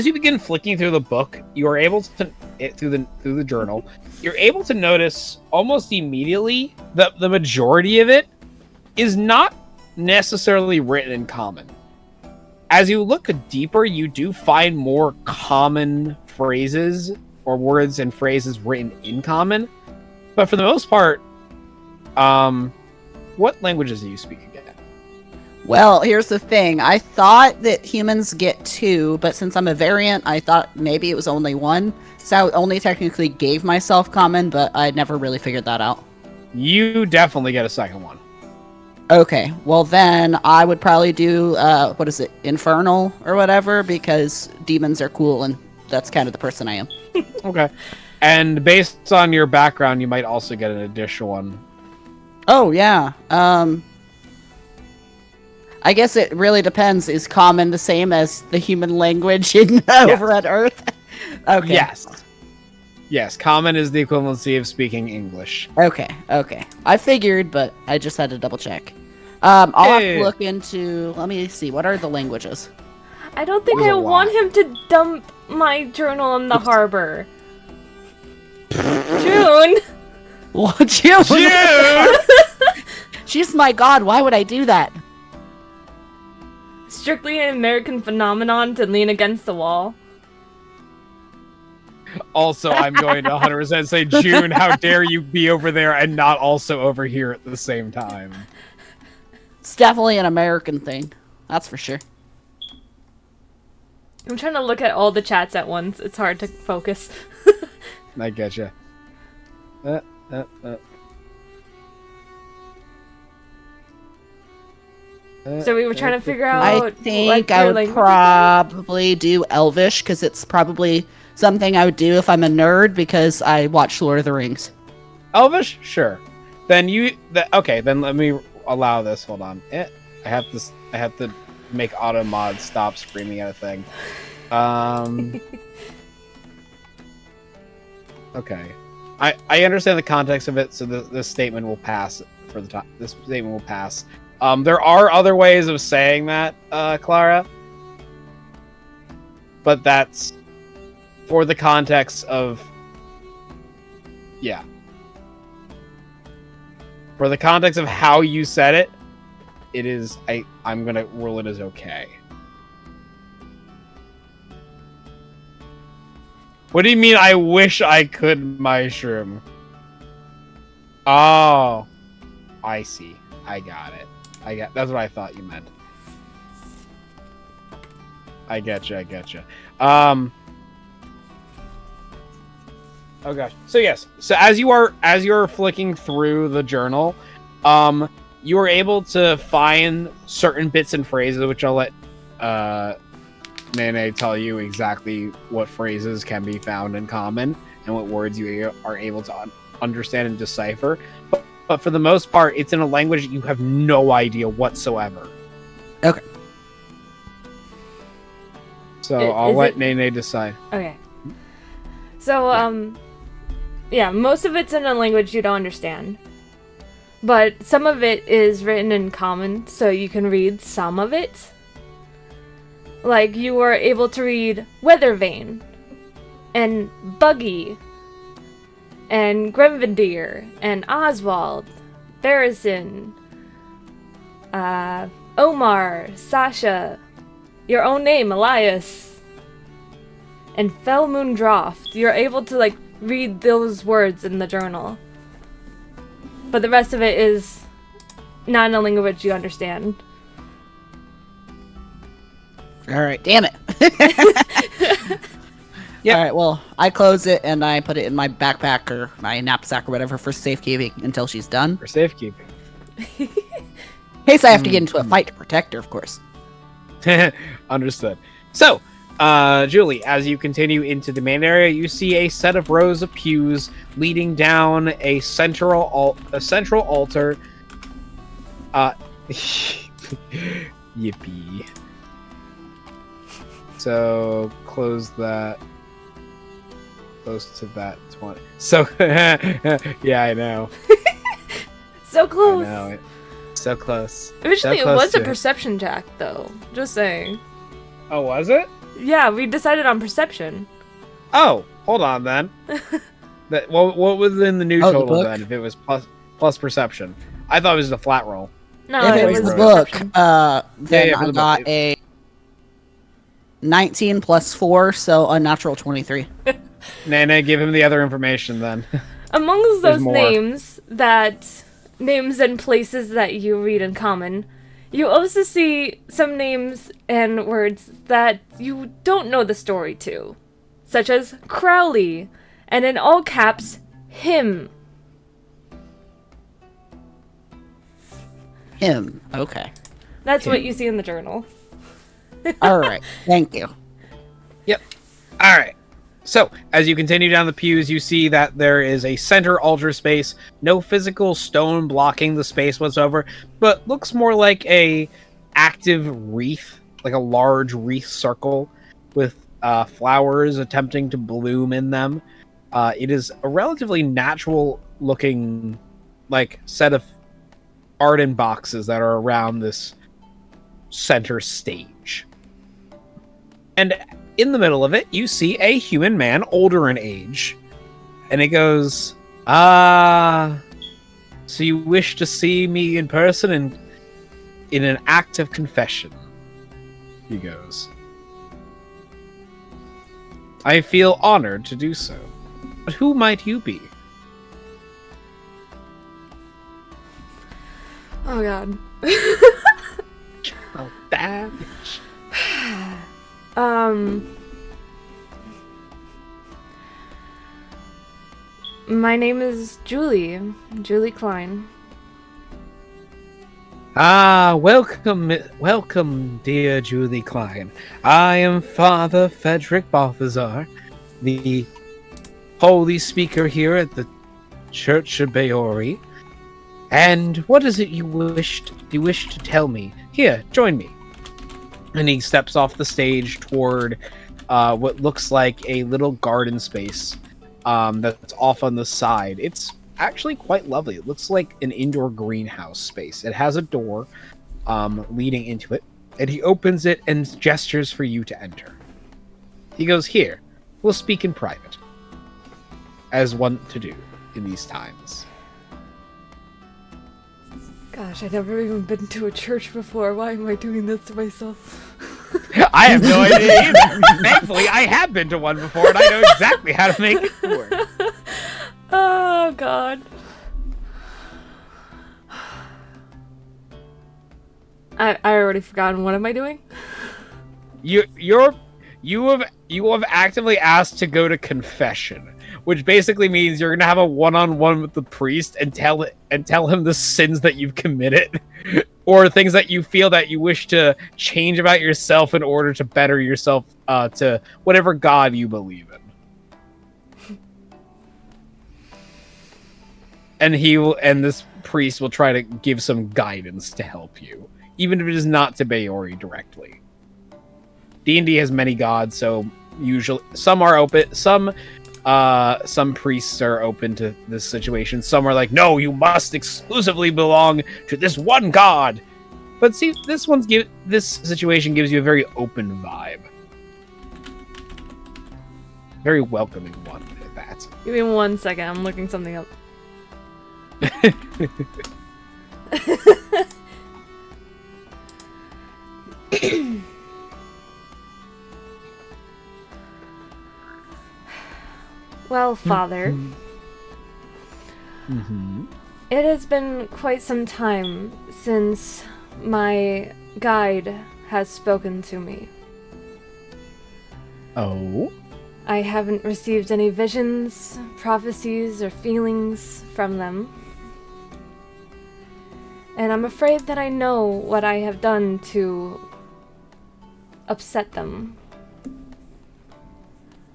you begin flicking through the book, you are able to through the journal. You're able to notice almost immediately that the majority of it is not necessarily written in common. As you look deeper, you do find more common phrases or words and phrases written in common, but for the most part, what languages do you speak again? Well, here's the thing. I thought that humans get 2, but since I'm a variant, I thought maybe it was only 1. So I only technically gave myself common, but I never really figured that out. You definitely get a second one. Okay, well then I would probably do, what is it, Infernal or whatever, because demons are cool and that's kind of the person I am. Okay. And based on your background, you might also get an additional one. Oh, yeah. I guess it really depends. Is common the same as the human language over at Earth? Okay. Yes, common is the equivalency of speaking English. Okay. I figured, but I just had to double check. I'll have to look into... Let me see. What are the languages? I don't think There's I a want lot. him to dump my journal in the harbor. June! Well, June! June! She's my god. Why would I do that? Strictly an American phenomenon to lean against the wall. Also, I'm going to 100% say, June, how dare you be over there and not also over here at the same time? It's definitely an American thing. That's for sure. I'm trying to look at all the chats at once. It's hard to focus. I getcha. So we were trying to figure out... I think I would probably do Elvish, because it's probably something I would do if I'm a nerd, because I watch Lord of the Rings. Elvish? Sure. Then okay, then let me allow this. Hold on. I have to make auto mod stop screaming at a thing. Okay. I understand the context of it, so this statement will pass for the time. This statement will pass. There are other ways of saying that, Clara. But that's for the context of... Yeah. For the context of how you said it, it is... I'm gonna rule it as okay. What do you mean, I wish I could mushroom? Oh. I see. I got it. That's what I thought you meant. I getcha. Oh gosh. So yes. So as you're flicking through the journal, you are able to find certain bits and phrases, which I'll let Nene tell you exactly what phrases can be found in common and what words you are able to understand and decipher. But for the most part, it's in a language you have no idea whatsoever. Okay. So I'll let Nene decide. Okay. So, yeah, most of it's in a language you don't understand. But some of it is written in common, so you can read some of it. Like, you were able to read Weathervane, and Buggy, and Grenvandir, and Oswald, Barrison, Omar, Sasha, your own name, Elias, and Felmoon Droft. You're able to, like, read those words in the journal. But the rest of it is not in a language you understand. Alright, damn it. Yep. Alright, well, I close it and I put it in my backpack or my knapsack or whatever for safekeeping until she's done. For safekeeping. In case I have to get into a fight to protect her, of course. Understood. So, Julie, as you continue into the main area, you see a set of rows of pews leading down a central altar. Yippee. So, close that. Close to that 20. So, yeah, I know. So close. I know. So close. Originally, So close it was a to- perception check, though. Just saying. Oh, was it? Yeah, we decided on perception. Oh, hold on then. What was in the new Oh, the total book? then? If it was plus perception, I thought it was a flat roll. No, if it it was was the perception. book, then yeah, for I the got book. a 19 plus 4, so unnatural 23. Nana, give him the other information then. Amongst There's those more. names and places that you read in common, you also see some names and words that you don't know the story to, such as Crowley, and in all caps, him. Him. Okay. That's what you see in the journal. Alright, thank you. All right. So, as you continue down the pews, you see that there is a center altar space, no physical stone blocking the space whatsoever, but looks more like a active wreath, like a large wreath circle with flowers attempting to bloom in them. It is a relatively natural looking like set of garden boxes that are around this center stage. And in the middle of it, you see a human man, older in age. And it goes, so you wish to see me in person and in an act of confession. He goes, I feel honored to do so. But who might you be? Oh god. Oh, damn. My name is Julie Klein. Welcome, dear Julie Klein. I am Father Frederick Balthazar, the holy speaker here at the Church of Baori. And what is it you wish to tell me? Here, join me. And he steps off the stage toward what looks like a little garden space that's off on the side. It's actually quite lovely. It looks like an indoor greenhouse space. It has a door leading into it, and he opens it and gestures for you to enter. He goes, here, we'll speak in private, as one to do in these times. Gosh, I've never even been to a church before. Why am I doing this to myself? I have no idea either. Thankfully, I have been to one before, and I know exactly how to make it work. Oh, God. I already forgotten. What am I doing? You have actively asked to go to confession, which basically means you're gonna have a one-on-one with the priest and tell him the sins that you've committed, or things that you feel that you wish to change about yourself in order to better yourself to whatever god you believe in. And this priest will try to give some guidance to help you, even if it is not to Bayori directly. D&D has many gods, so usually some are open. Some priests are open to this situation. Some are like, no, you must exclusively belong to this one god. But see, this situation gives you a very open vibe, very welcoming one at that. Give me 1 second. I'm looking something up. Well, Father, it has been quite some time since my guide has spoken to me. Oh? I haven't received any visions, prophecies, or feelings from them. And I'm afraid that I know what I have done to upset them.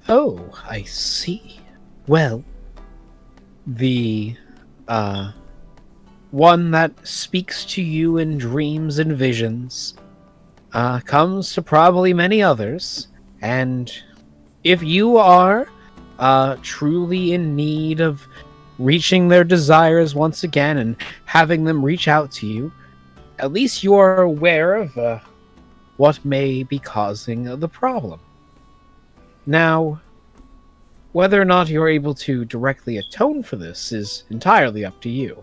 Oh, I see. Well, the one that speaks to you in dreams and visions comes to probably many others, and if you are truly in need of reaching their desires once again and having them reach out to you, at least you are aware of what may be causing the problem. Now, whether or not you're able to directly atone for this is entirely up to you.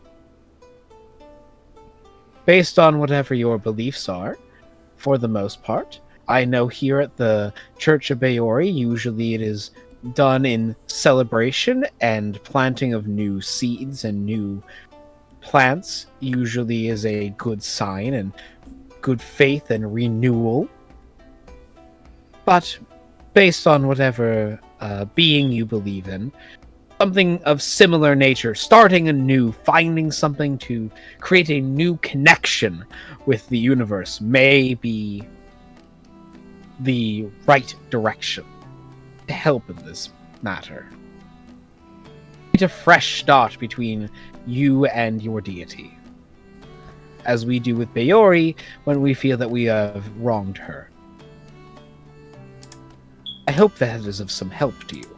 Based on whatever your beliefs are, for the most part, I know here at the Church of Bayori, usually it is done in celebration and planting of new seeds and new plants usually is a good sign and good faith and renewal. But based on whatever being you believe in, something of similar nature, starting anew, finding something to create a new connection with the universe may be the right direction to help in this matter. It's a fresh start between you and your deity, as we do with Bayori when we feel that we have wronged her. I hope that is of some help to you.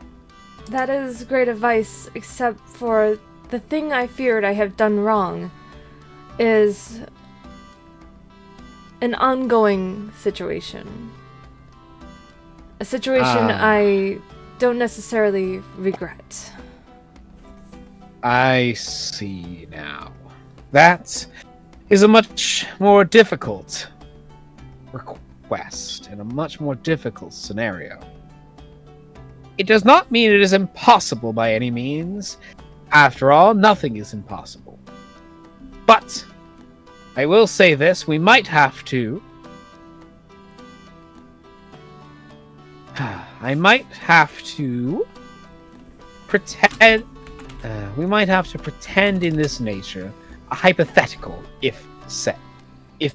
That is great advice, except for the thing I feared I have done wrong is an ongoing situation. A situation I don't necessarily regret. I see now. That is a much more difficult request and a much more difficult scenario. It does not mean it is impossible by any means. After all, nothing is impossible. But I will say this, we might have to pretend in this nature a hypothetical, if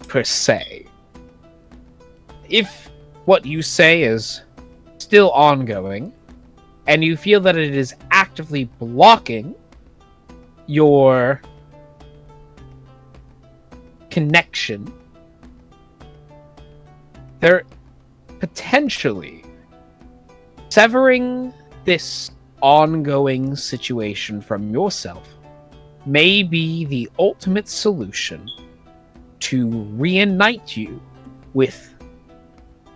per se. If what you say is still ongoing, and you feel that it is actively blocking your connection, there potentially severing this ongoing situation from yourself may be the ultimate solution to reunite you with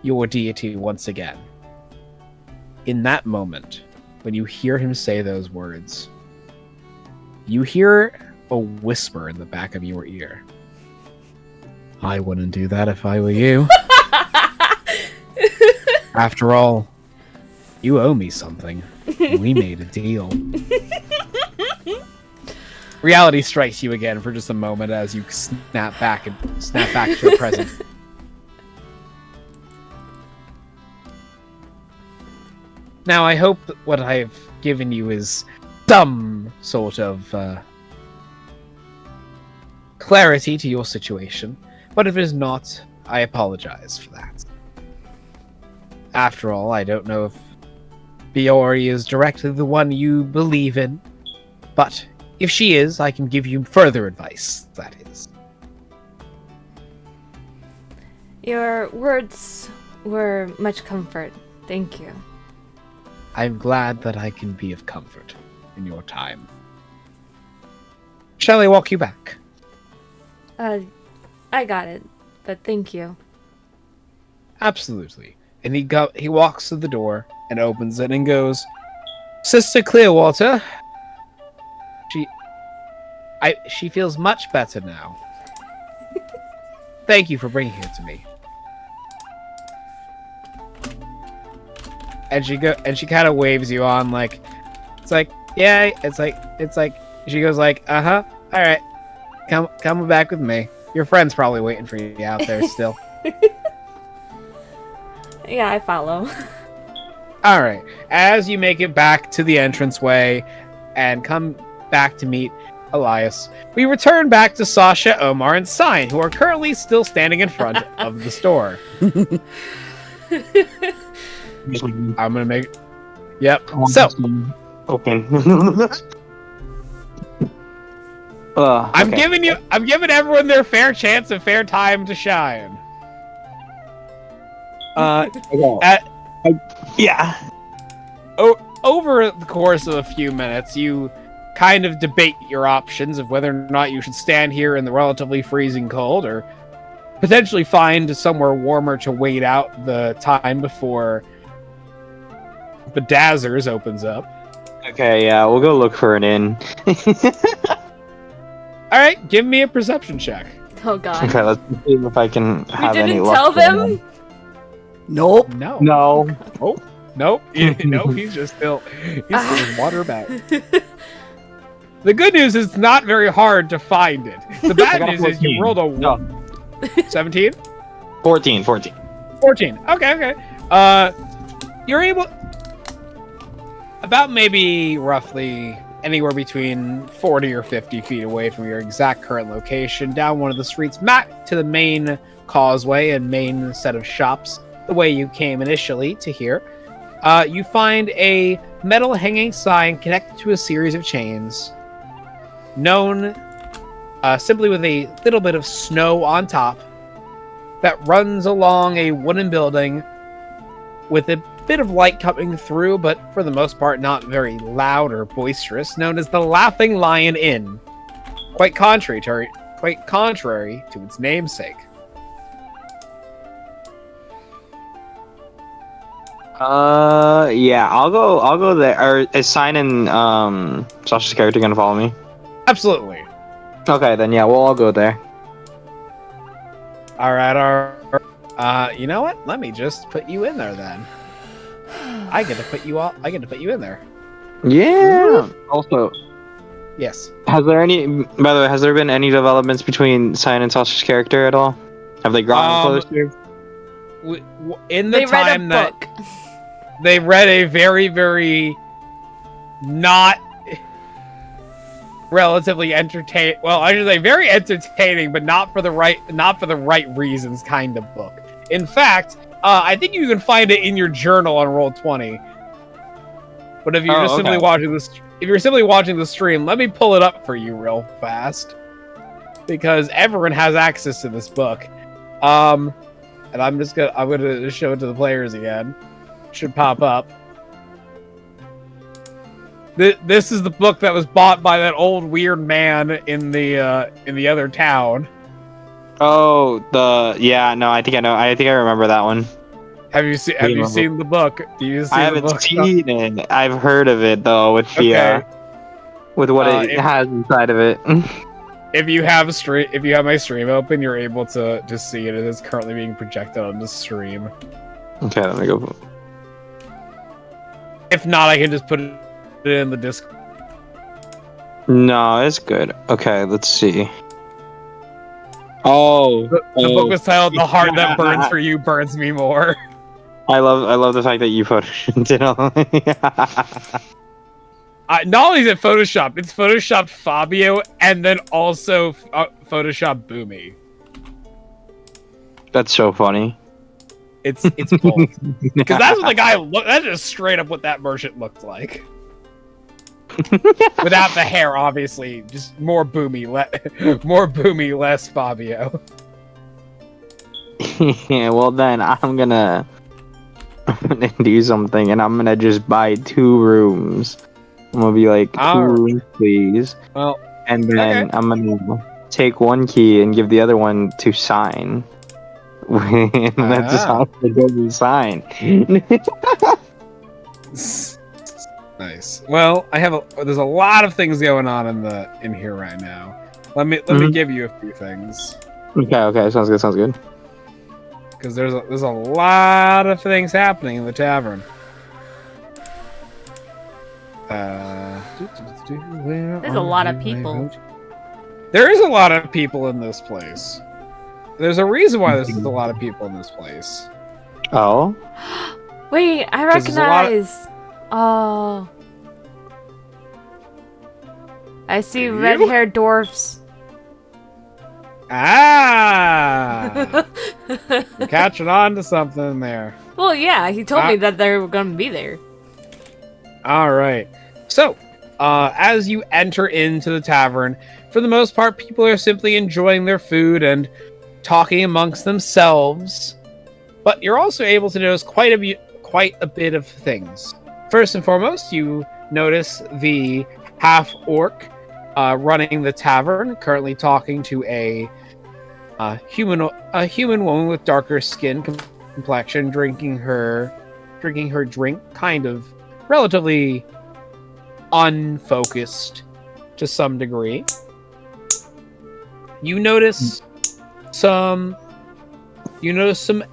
your deity once again. In that moment, when you hear him say those words, you hear a whisper in the back of your ear. I wouldn't do that if I were you. After all, you owe me something. We made a deal. Reality strikes you again for just a moment as you snap back to your present. Now, I hope that what I've given you is some sort of clarity to your situation, but if it is not, I apologize for that. After all, I don't know if Biori is directly the one you believe in, but if she is, I can give you further advice, that is. Your words were much comfort. Thank you. I'm glad that I can be of comfort in your time. Shall I walk you back? I got it, but thank you. Absolutely. And he walks to the door and opens it and goes, Sister Clearwater, she feels much better now. Thank you for bringing her to me. And she kind of waves you on, like, it's like, yeah, it's like, she goes like, all right, come back with me. Your friend's probably waiting for you out there still. Yeah, I follow. All right, as you make it back to the entranceway and come back to meet Elias, we return back to Sasha, Omar, and Sign, who are currently still standing in front of the store. I'm gonna make. Yep. So open. I'm giving everyone their fair chance and fair time to shine. Yeah. Over the course of a few minutes, you kind of debate your options of whether or not you should stand here in the relatively freezing cold or potentially find somewhere warmer to wait out the time before Bedazzers opens up. Okay, yeah, we'll go look for an inn. Alright, give me a perception check. Oh god. Okay, let's see if I can have any luck. You didn't tell them? Nope. No. No. Oh, nope. Nope, he's still water back. The good news is it's not very hard to find it. The bad news is you rolled a 1. 17? 14. 14. Okay. You're able... About maybe roughly anywhere between 40 or 50 feet away from your exact current location, down one of the streets, back to the main causeway and main set of shops, the way you came initially to here, you find a metal hanging sign connected to a series of chains, known simply with a little bit of snow on top, that runs along a wooden building with a bit of light coming through, but for the most part not very loud or boisterous, known as the Laughing Lion Inn. Quite contrary to its namesake. Yeah, I'll go there. Or is Sign and Sasha's character gonna follow me? Absolutely. Okay, then yeah, we'll all go there. All right. You know what? Let me just put you in there then. I get to put you in there. Yeah. Also, yes. By the way, has there been any developments between Sign and Sasha's character at all? Have they gotten closer? In the they time read a that book. they read a very, very not relatively entertaining. Well, I should say very entertaining, but not for the right reasons kind of book. In fact, I think you can find it in your journal on Roll20. But if you're just simply watching this, if you're simply watching the stream, let me pull it up for you real fast, because everyone has access to this book. And I'm gonna show it to the players again. Should pop up. This is the book that was bought by that old weird man in the other town. Oh, I think I know. I think I remember that one. Have you seen the book? I haven't seen it. I've heard of it though, with with what it has inside of it. If you have my stream open, you're able to see it. It is currently being projected on the stream. Okay, let me go. If not, I can just put it in the Discord. No, it's good. Okay, let's see. Oh, The book was titled "The Heart That Burns for You Burns Me More." I love the fact that you photoshopped it all. Not only is it photoshopped, it's photoshopped Fabio and then also photoshopped Boomy. That's so funny. It's both because that's what the guy looked. That's just straight up what that merchant looked like. Without the hair, obviously, just more Boomy, more Boomy, less Fabio. Yeah, well then I'm gonna do something, and I'm gonna just buy 2 rooms. I'm gonna be like, 2 rooms, please. Well, and then I'm gonna take 1 key and give the other one to sign. That's how they go to sign. Nice. Well, there's a lot of things going on in here right now. Let me give you a few things. Okay, sounds good. Because there's a lot of things happening in the tavern. There's a lot of people. There is a lot of people in this place. There's a reason why there's a lot of people in this place. Oh? Wait, I recognize. Oh. I see red-haired dwarfs. Ah! You're catching on to something there. Well, yeah, he told me that they were going to be there. All right. So, as you enter into the tavern, for the most part, people are simply enjoying their food and talking amongst themselves. But you're also able to notice quite a bit of things. First and foremost, you notice the half-orc running the tavern, currently talking to a human woman with darker skin complexion, drinking her drink, kind of relatively unfocused to some degree. You notice some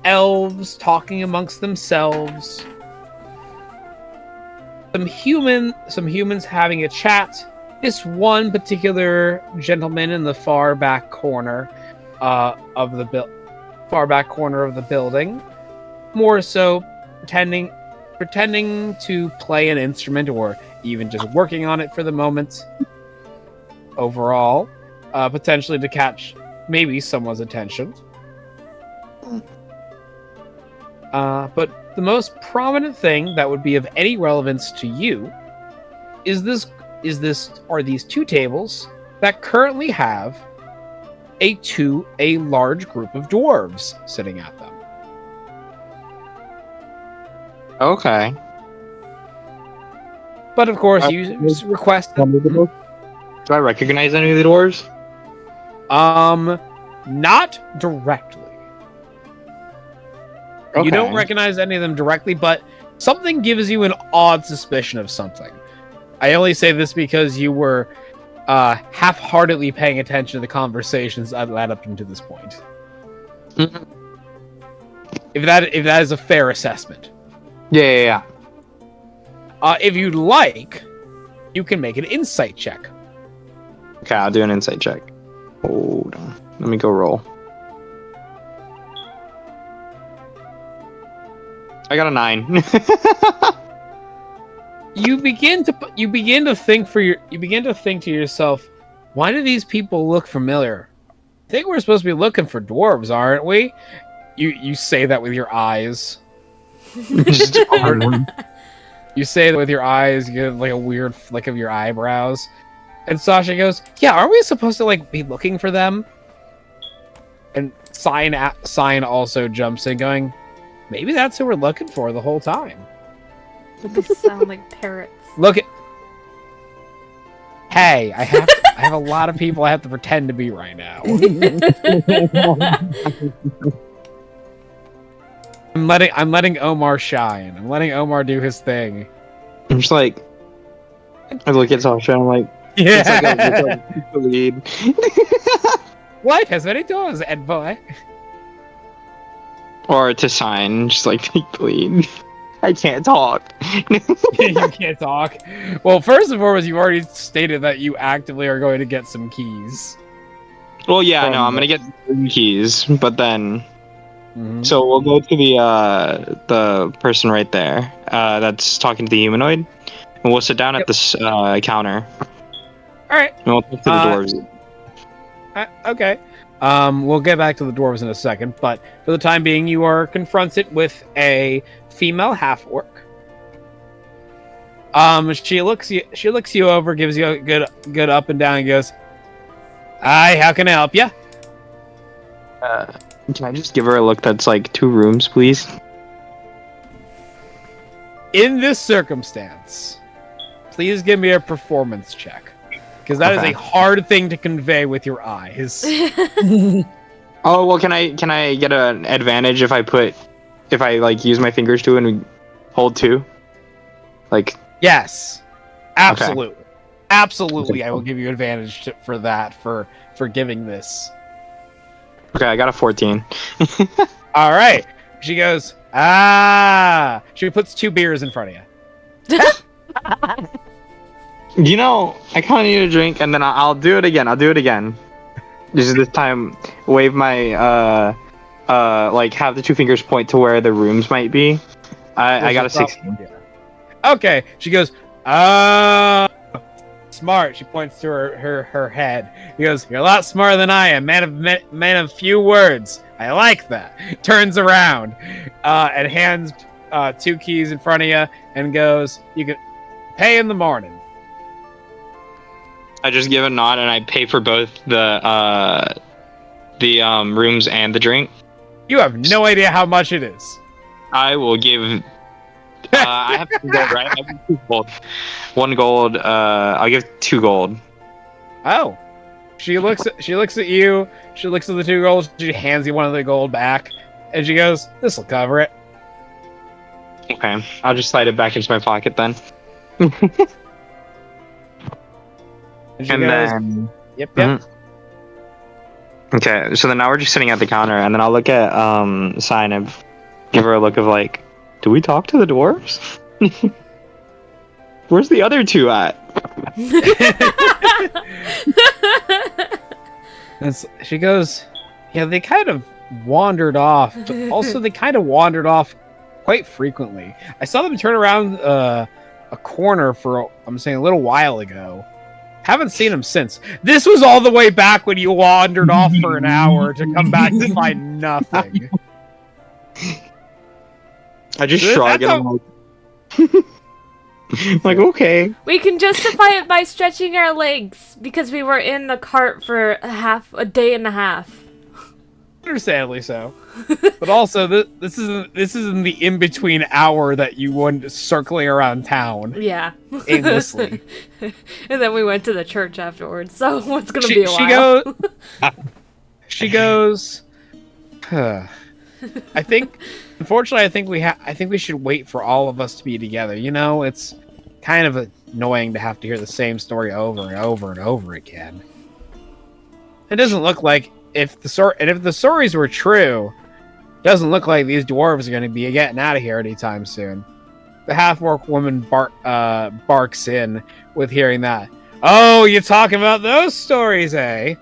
elves talking amongst themselves. Some humans having a chat. This one particular gentleman in the far back corner of the building, more so pretending to play an instrument or even just working on it for the moment. Overall, potentially to catch maybe someone's attention. But the most prominent thing that would be of any relevance to you are these 2 tables that currently have a large group of dwarves sitting at them. Okay. But of course, you request. Do I recognize any of the dwarves? Not directly. Okay. You don't recognize any of them directly, but something gives you an odd suspicion of something. I only say this because you were half-heartedly paying attention to the conversations that led up into this point. Mm-hmm. If that is a fair assessment. Yeah. If you'd like, you can make an insight check. Okay, I'll do an insight check. Hold on. Let me go roll. I got a 9. You begin to think to yourself, why do these people look familiar? I think we're supposed to be looking for dwarves, aren't we? You say that with your eyes. You say that with your eyes, you get like a weird flick of your eyebrows. And Sasha goes, yeah, aren't we supposed to be looking for them? And Sign also jumps in going, maybe that's who we're looking for the whole time. They sound like parrots. Look at. Hey, I have a lot of people I have to pretend to be right now. I'm letting Omar shine. I'm letting Omar do his thing. I'm just like, I look at Sasha and I'm like, yeah. It's like the lead. What? Has many doors, Ed boy? Or to sign, just like, please. I can't talk. You can't talk. Well, first and foremost, you've already stated that you actively are going to get some keys. Well, yeah, no, From I'm gonna get the keys, but then... Mhm. So we'll go to the person right there that's talking to the humanoid, and we'll sit down at this counter. All right. And we'll talk to the dwarves. Okay. We'll get back to the dwarves in a second, but for the time being, you are confronted with a female half-orc. She looks you over, gives you a good up and down, and goes, "Hi, how can I help you?" Can I just give her a look that's like 2 rooms, please? In this circumstance, please give me a performance check, because that is a hard thing to convey with your eyes. Oh well, can I get an advantage if I like use my fingers too and hold 2? Like Yes, absolutely, absolutely. I will give you advantage for that for giving this. Okay, I got a 14. All right. She goes, She puts 2 beers in front of you. You know, I kind of need a drink, and then I'll do it again. Just this time, wave my like have the 2 fingers point to where the rooms might be. I got a 16. Okay. She goes, smart. She points to her head. He goes, "You're a lot smarter than I am. Man of few words. I like that." Turns around and hands 2 keys in front of you and goes, "You can pay in the morning." I just give a nod and I pay for both the rooms and the drink. You have no idea how much it is. I will give. I have 2 gold, right? I have 2 gold. 1 gold. I'll give 2 gold. Oh. She looks at you. She looks at the 2 gold. She hands you one of the gold back, and she goes, "This will cover it." Okay, I'll just slide it back into my pocket then. And she goes, then, "Yep." Mhm. Okay, so then now we're just sitting at the counter, and then I'll look at Sign and give her a look of like, do we talk to the dwarves? Where's the other 2 at? And she goes, "Yeah, they kind of wandered off, but also they kind of wandered off quite frequently. I saw them turn around a corner for, I'm saying, a little while ago. Haven't seen them since. This was all the way back when you wandered off for an hour to come back to find nothing." I just shrug and I'm like, okay. We can justify it by stretching our legs because we were in the cart for a day and a half. Understandably so. But also, this isn't the in-between hour that you went circling around town. Yeah. Aimlessly. And then we went to the church afterwards, so it's gonna be a while. She goes, unfortunately, I think we should wait for all of us to be together. You know, it's kind of annoying to have to hear the same story over and over and over again. It doesn't look like, if the stories were true, it doesn't look like these dwarves are going to be getting out of here anytime soon. The half-orc woman barks in with hearing that. "Oh, you talking about those stories, eh?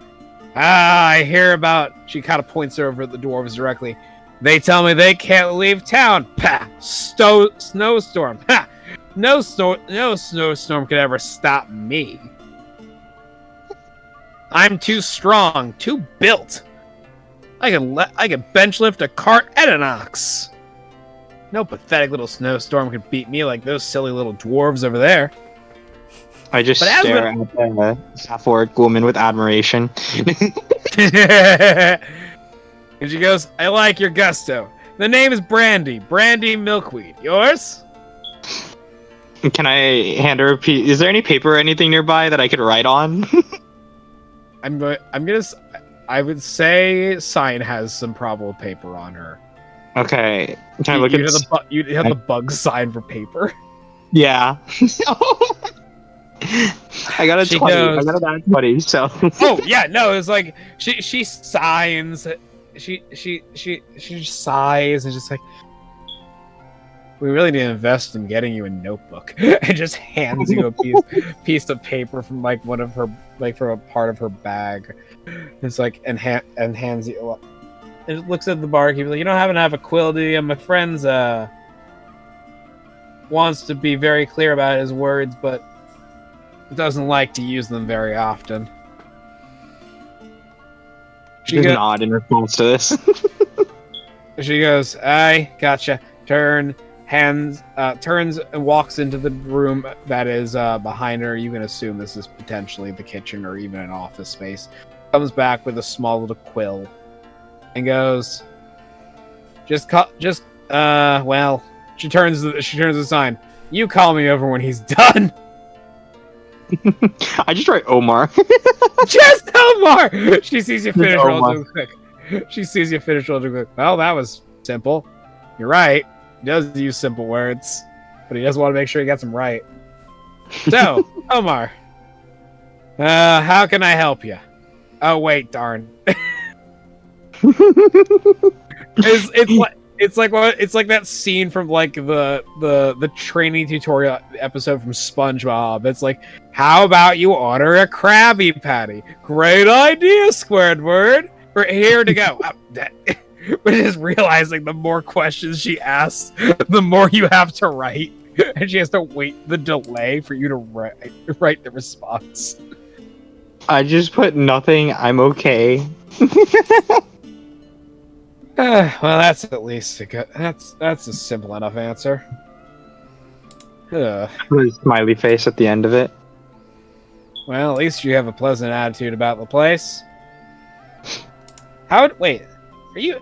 I hear about..." She kind of points over at the dwarves directly. "They tell me they can't leave town. Pah! Snowstorm. Ha! No snowstorm could ever stop me. I'm too strong, too built. I can bench lift a cart and an ox. No pathetic little snowstorm could beat me like those silly little dwarves over there." I just stare at the half-orc woman with admiration. And she goes, "I like your gusto. The name is Brandy Milkweed. Yours?" Can I hand her a piece? Is there any paper or anything nearby that I could write on? I would say Sign has some probable paper on her. Okay. Can I look at this? You have the bug sign for paper. Yeah. I got a 20. I got a 20, so. Oh, yeah, no, it's like, she signs, she just sighs and just like, we really need to invest in getting you a notebook. And just hands you a piece of paper from like one of her from a part of her bag. It's like and hands you. And looks at the barkeep like, you don't happen to have a quill, do you? My friend's wants to be very clear about his words, but doesn't like to use them very often. She does nod in response to this. She goes, "I gotcha." Turns and walks into the room that is behind her. You can assume this is potentially the kitchen or even an office space. Comes back with a small little quill and goes, well, she turns the sign. You call me over when he's done. I just write Omar. Just Omar. She sees you finish real quick. Well, that was simple. You're right. He does use simple words, but he does want to make sure he gets them right. So, Omar, how can I help you? Oh wait, darn. It's like that scene from like the training tutorial episode from SpongeBob. It's like, how about you order a Krabby Patty? Great idea, Squidward. We're here to go. But just realizing the more questions she asks, the more you have to write, and she has to wait the delay for you to write the response. I just put nothing. I'm okay. Well, that's at least a good. That's a simple enough answer. Smiley face at the end of it. Well, at least you have a pleasant attitude about the place. Wait, are you?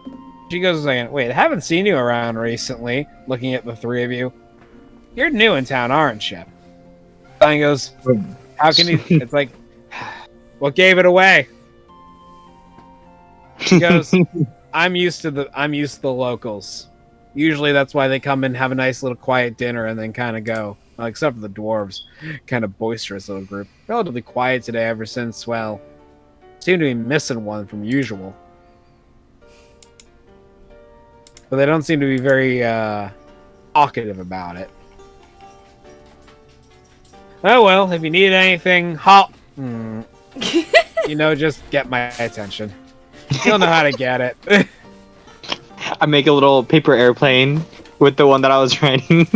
She goes saying, "Wait, I haven't seen you around recently." Looking at the three of you, you're new in town, aren't you? Stein goes, "How can you?" It's like, what gave it away? She goes, I'm used to the locals. Usually that's why they come and have a nice little quiet dinner and then kind of go. Well, except for the dwarves. Kind of boisterous little group. Relatively quiet today ever since, well, seem to be missing one from usual. But they don't seem to be very talkative about it. Oh well, if you need anything, just get my attention. You'll know how to get it. I make a little paper airplane with the one that I was writing.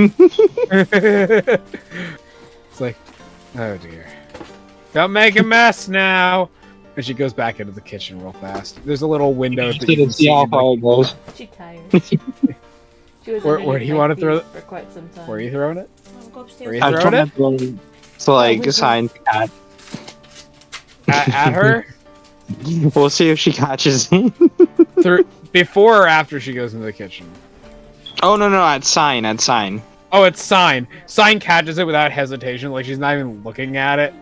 It's like, oh dear. Don't make a mess now. And she goes back into the kitchen real fast. There's a little window that you can see. How far it goes. She's tired. She was where do you want to throw it? For quite some time. Where are you throwing it? I'll go upstairs. Where are you throwing it? So like a sign At her? We'll see if she catches it. Before or after she goes into the kitchen? Oh no, at sign. Oh, it's sign. Sign catches it without hesitation, like she's not even looking at it.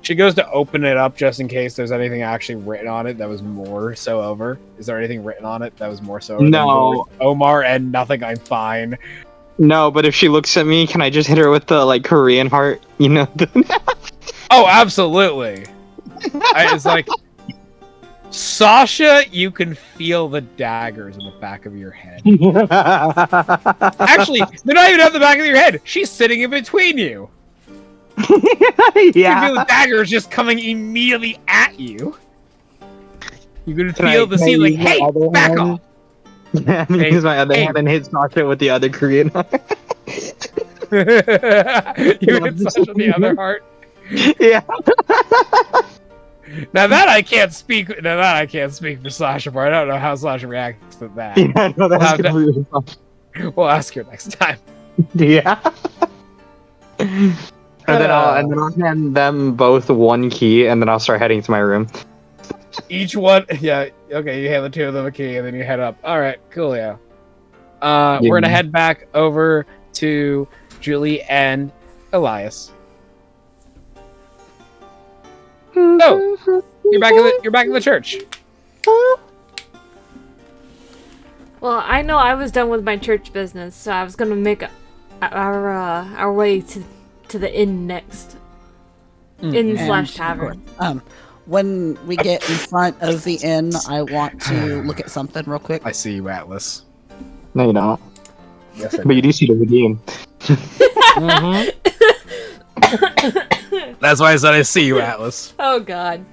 She goes to open it up just in case there's anything actually written on it that was more so over. Is there anything written on it that was more so over? No. Omar and nothing, I'm fine. No, but if she looks at me, can I just hit her with the like Korean heart? You know? Oh, absolutely. It's like, Sasha, you can feel the daggers in the back of your head. Actually, they're not even at the back of your head. She's sitting in between you. Yeah. You can feel the daggers just coming immediately at you. You can feel the scene like, hey, back off. Yeah, I use my other hand and hit Sasha with the other Korean heart. You hit Sasha the other heart. Yeah. Now that I can't speak for Sasha, but I don't know how Sasha reacts to that. Yeah, no, that's completely fine. We'll ask her next time. Yeah. And then I'll hand them both one key, and then I'll start heading to my room. Each one, yeah, okay. You hand the two of them a key, and then you head up. All right, cool, yeah. We're gonna head back over to Julie and Elias. Oh, you're back in the church. Well, I know I was done with my church business, so I was gonna make our way to the inn next. Inn/tavern. when we get in front of the inn, I want to look at something real quick. I see you, Atlas. No, you don't. Yes, I But you do see the redeem. That's why I said I see you, Atlas. Oh God.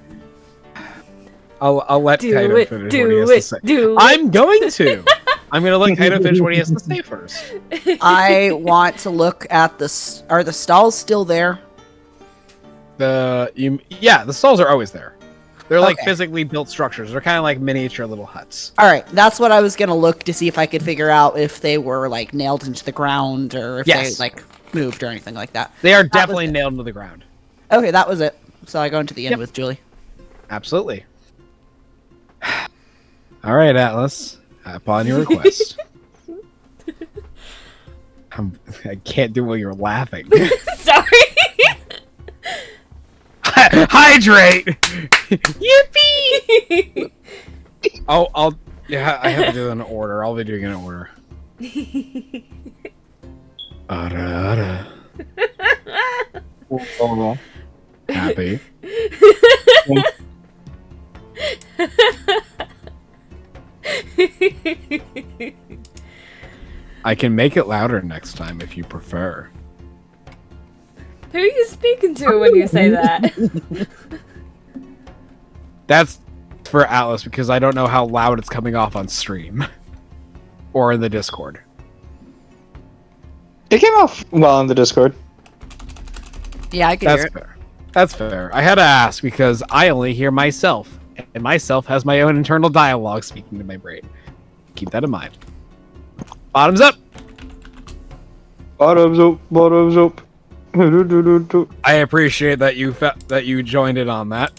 I'll let Do Kaido it, finish do what he has it, to say. do it. I'm going to. I'm going to let Kaido finish what he has to say first. I want to look at the. Are the stalls still there? The stalls are always there. They're like Okay. physically built structures. They're kind of like miniature little huts. All right, that's what I was gonna look to see if I could figure out if they were like nailed into the ground or if Yes. they like moved or anything like that. They are was definitely it. nailed into the ground. Okay, that was it. So I go into the inn Yep. with Julie. Absolutely. All right, Atlas. Upon your request. I can't do while you're laughing. Sorry. Hydrate! Yippee! I have to do it in order. I'll be doing it in order. Ara, Oh, happy. I can make it louder next time if you prefer. Who are you speaking to when you say that? That's for Atlas because I don't know how loud it's coming off on stream or in the Discord. it came off well in the Discord. Yeah, I can hear That's it. fair. That's fair. I had to ask because I only hear myself, and myself has my own internal dialogue speaking to my brain. Keep that in mind. Bottoms up. Bottoms up, bottoms up. I appreciate that you joined in on that.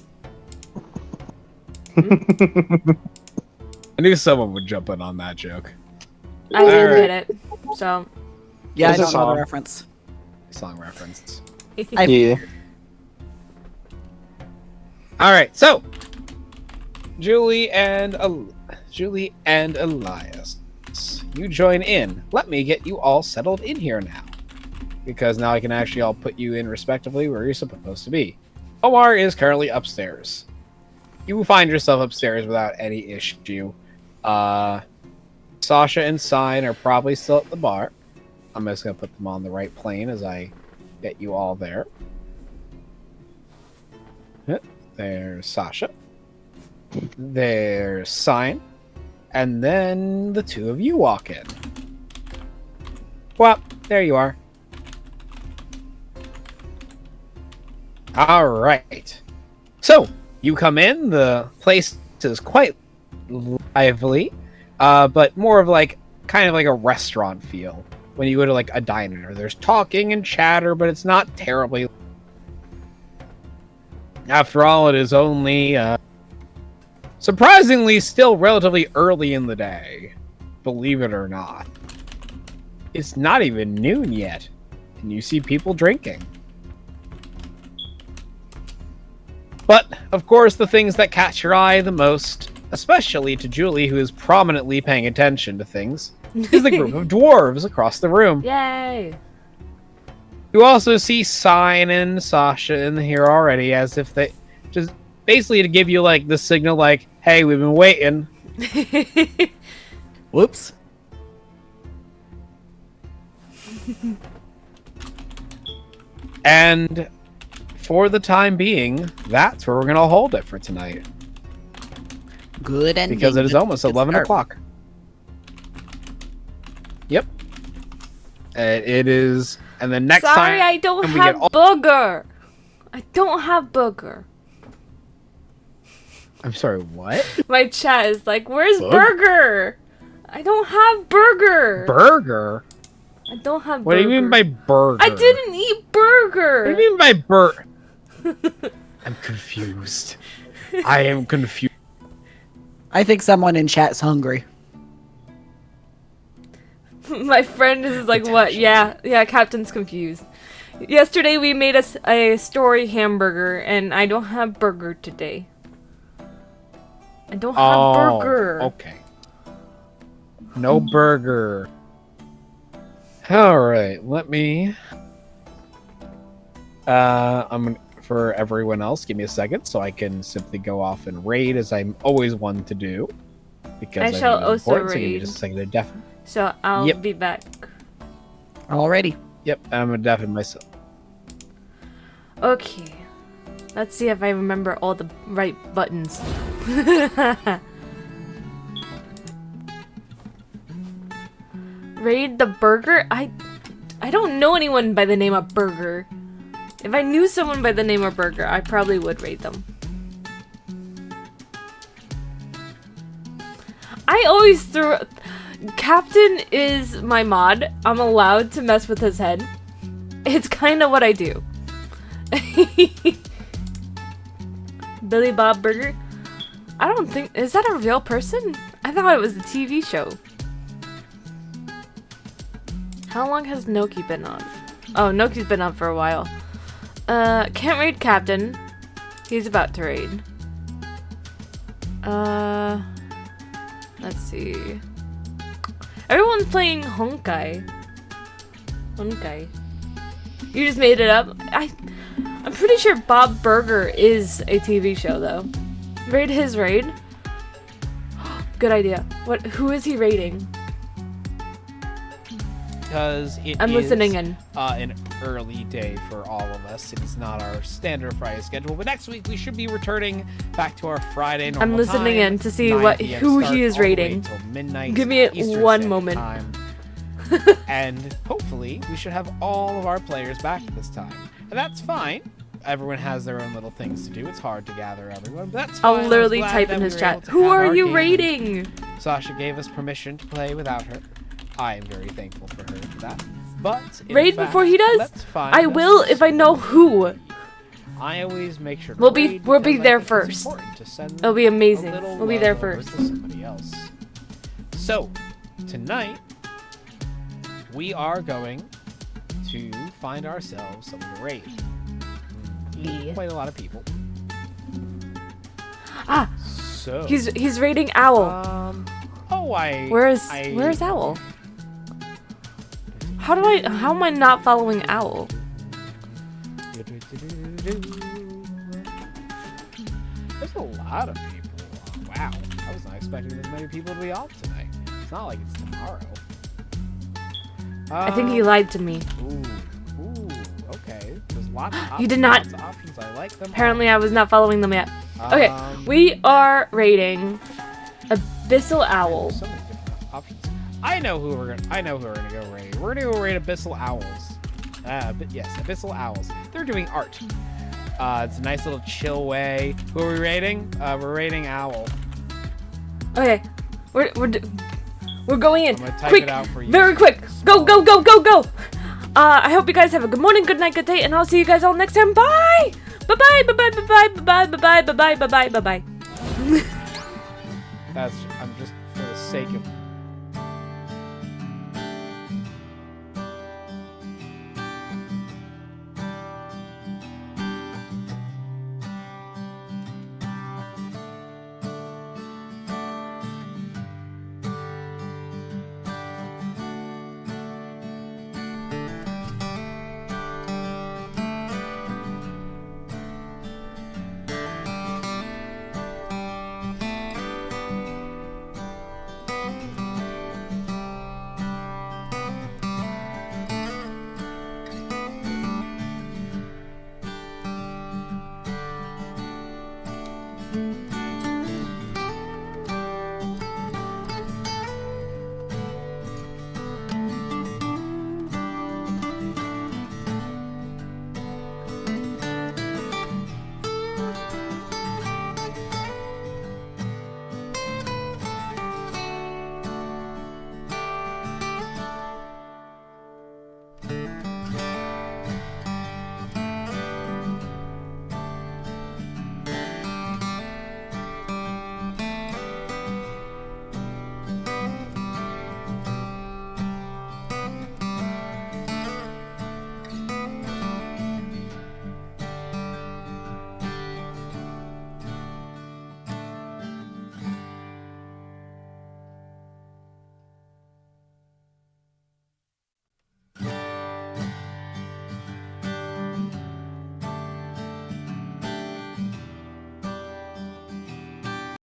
I knew someone would jump in on that joke. I didn't Alright. get it. So. Yeah, I It's a don't know the song. reference. Song reference. Yeah. All right, so Julie and Elias, you join in. Let me get you all settled in here now, because now I can actually all put you in respectively where you're supposed to be. Omar is currently upstairs. You will find yourself upstairs without any issue. Sasha and Sign are probably still at the bar. I'm just gonna put them on the right plane as I get you all there. There's Sasha. There's Sign. And then the two of you walk in. Well, there you are. Alright. So, you come in, the place is quite lively, but more of like, kind of like a restaurant feel. When you go to like a diner, there's talking and chatter, but it's not terribly. After all, it is only, surprisingly still relatively early in the day. Believe it or not. It's not even noon yet, and you see people drinking. But, of course, the things that catch your eye the most, especially to Julie, who is prominently paying attention to things, is the group of dwarves across the room. Yay! You also see Sign and Sasha in here already, as if they just basically to give you like the signal, like, "Hey, we've been waiting." Whoops. And for the time being, that's where we're gonna hold it for tonight, Good ending. because it is Good- almost good 11 start. o'clock. Yep. It is, and the next Sorry, time I don't we have get all- booger. I don't have booger. I'm sorry, what? My chat is like, "Where's Bug? burger? I don't have burger. Burger? I don't have What burger. do you mean by burger? I didn't eat burger. What do you mean by burger? I'm confused. I am confused. I think someone in chat's hungry. My friend is like, "What? Yeah, Captain's confused. Yesterday we made a story hamburger, and I don't have burger today. I don't have burger." Okay. No burger. All right, let me. I'm gonna for everyone else. Give me a second so I can simply go off and raid, as I'm always one to do. Because I shall think it's also important, so give me raid. just a second to deafen. So I'll Yep. be back. Alrighty. Yep, I'm gonna deafen myself. Okay. Let's see if I remember all the right buttons. Raid the burger? I don't know anyone by the name of Burger. If I knew someone by the name of Burger, I probably would raid them. I always threw... Captain is my mod. I'm allowed to mess with his head. It's kind of what I do. Billy Bob Burger? I don't think... Is that a real person? I thought it was a TV show. How long has Noki been on? Oh, Noki's been on for a while. Can't raid Captain. He's about to raid. Let's see. Everyone's playing Honkai. Honkai. You just made it up? I'm pretty sure Bob Burger is a TV show, though. Raid his raid? Good idea. Who is he raiding? Because I'm listening in. An early day for all of us. It is not our standard Friday schedule, but next week we should be returning back to our Friday normal I'm listening time, in to see 9 what PM who start, he is all the way raiding. till midnight Give me it Eastern one Standard moment. Time. And hopefully we should have all of our players back at this time. And that's fine. Everyone has their own little things to do. It's hard to gather everyone, but that's fine. I'll I was literally glad type that in we his were chat. able to Who have are our you game. raiding? Sasha gave us permission to play without her. I am very thankful for her for that. But in Raid fact, before he does? let's find I will us if I know who. I always make sure to We'll be- raid we'll be because I there think it's first. important to send It'll be a amazing. little We'll be there love over first. to somebody else. So, tonight we are going to find ourselves someone to raid. Yeah. Quite a lot of people. Ah, So he's raiding Owl. Where's Owl? How am I not following Owl? There's a lot of people. Wow, I was not expecting this many people to be off tonight. It's not like it's tomorrow. I think he lied to me. Ooh, okay. There's lots of options. You did not- Lots of options. I like them. Apparently I was not following them yet. all. Okay, we are raiding Abyssal Owl. So many different options. I know who we're gonna go raid. We're gonna go raid Abyssal Owls. Yes, Abyssal Owls. They're doing art. It's a nice little chill way. Who are we raiding? We're raiding Owl. Okay, we're going in. I'm gonna type Quick, it out for you. very quick. Go. I hope you guys have a good morning, good night, good day, and I'll see you guys all next time. Bye. Bye. I'm just for the sake of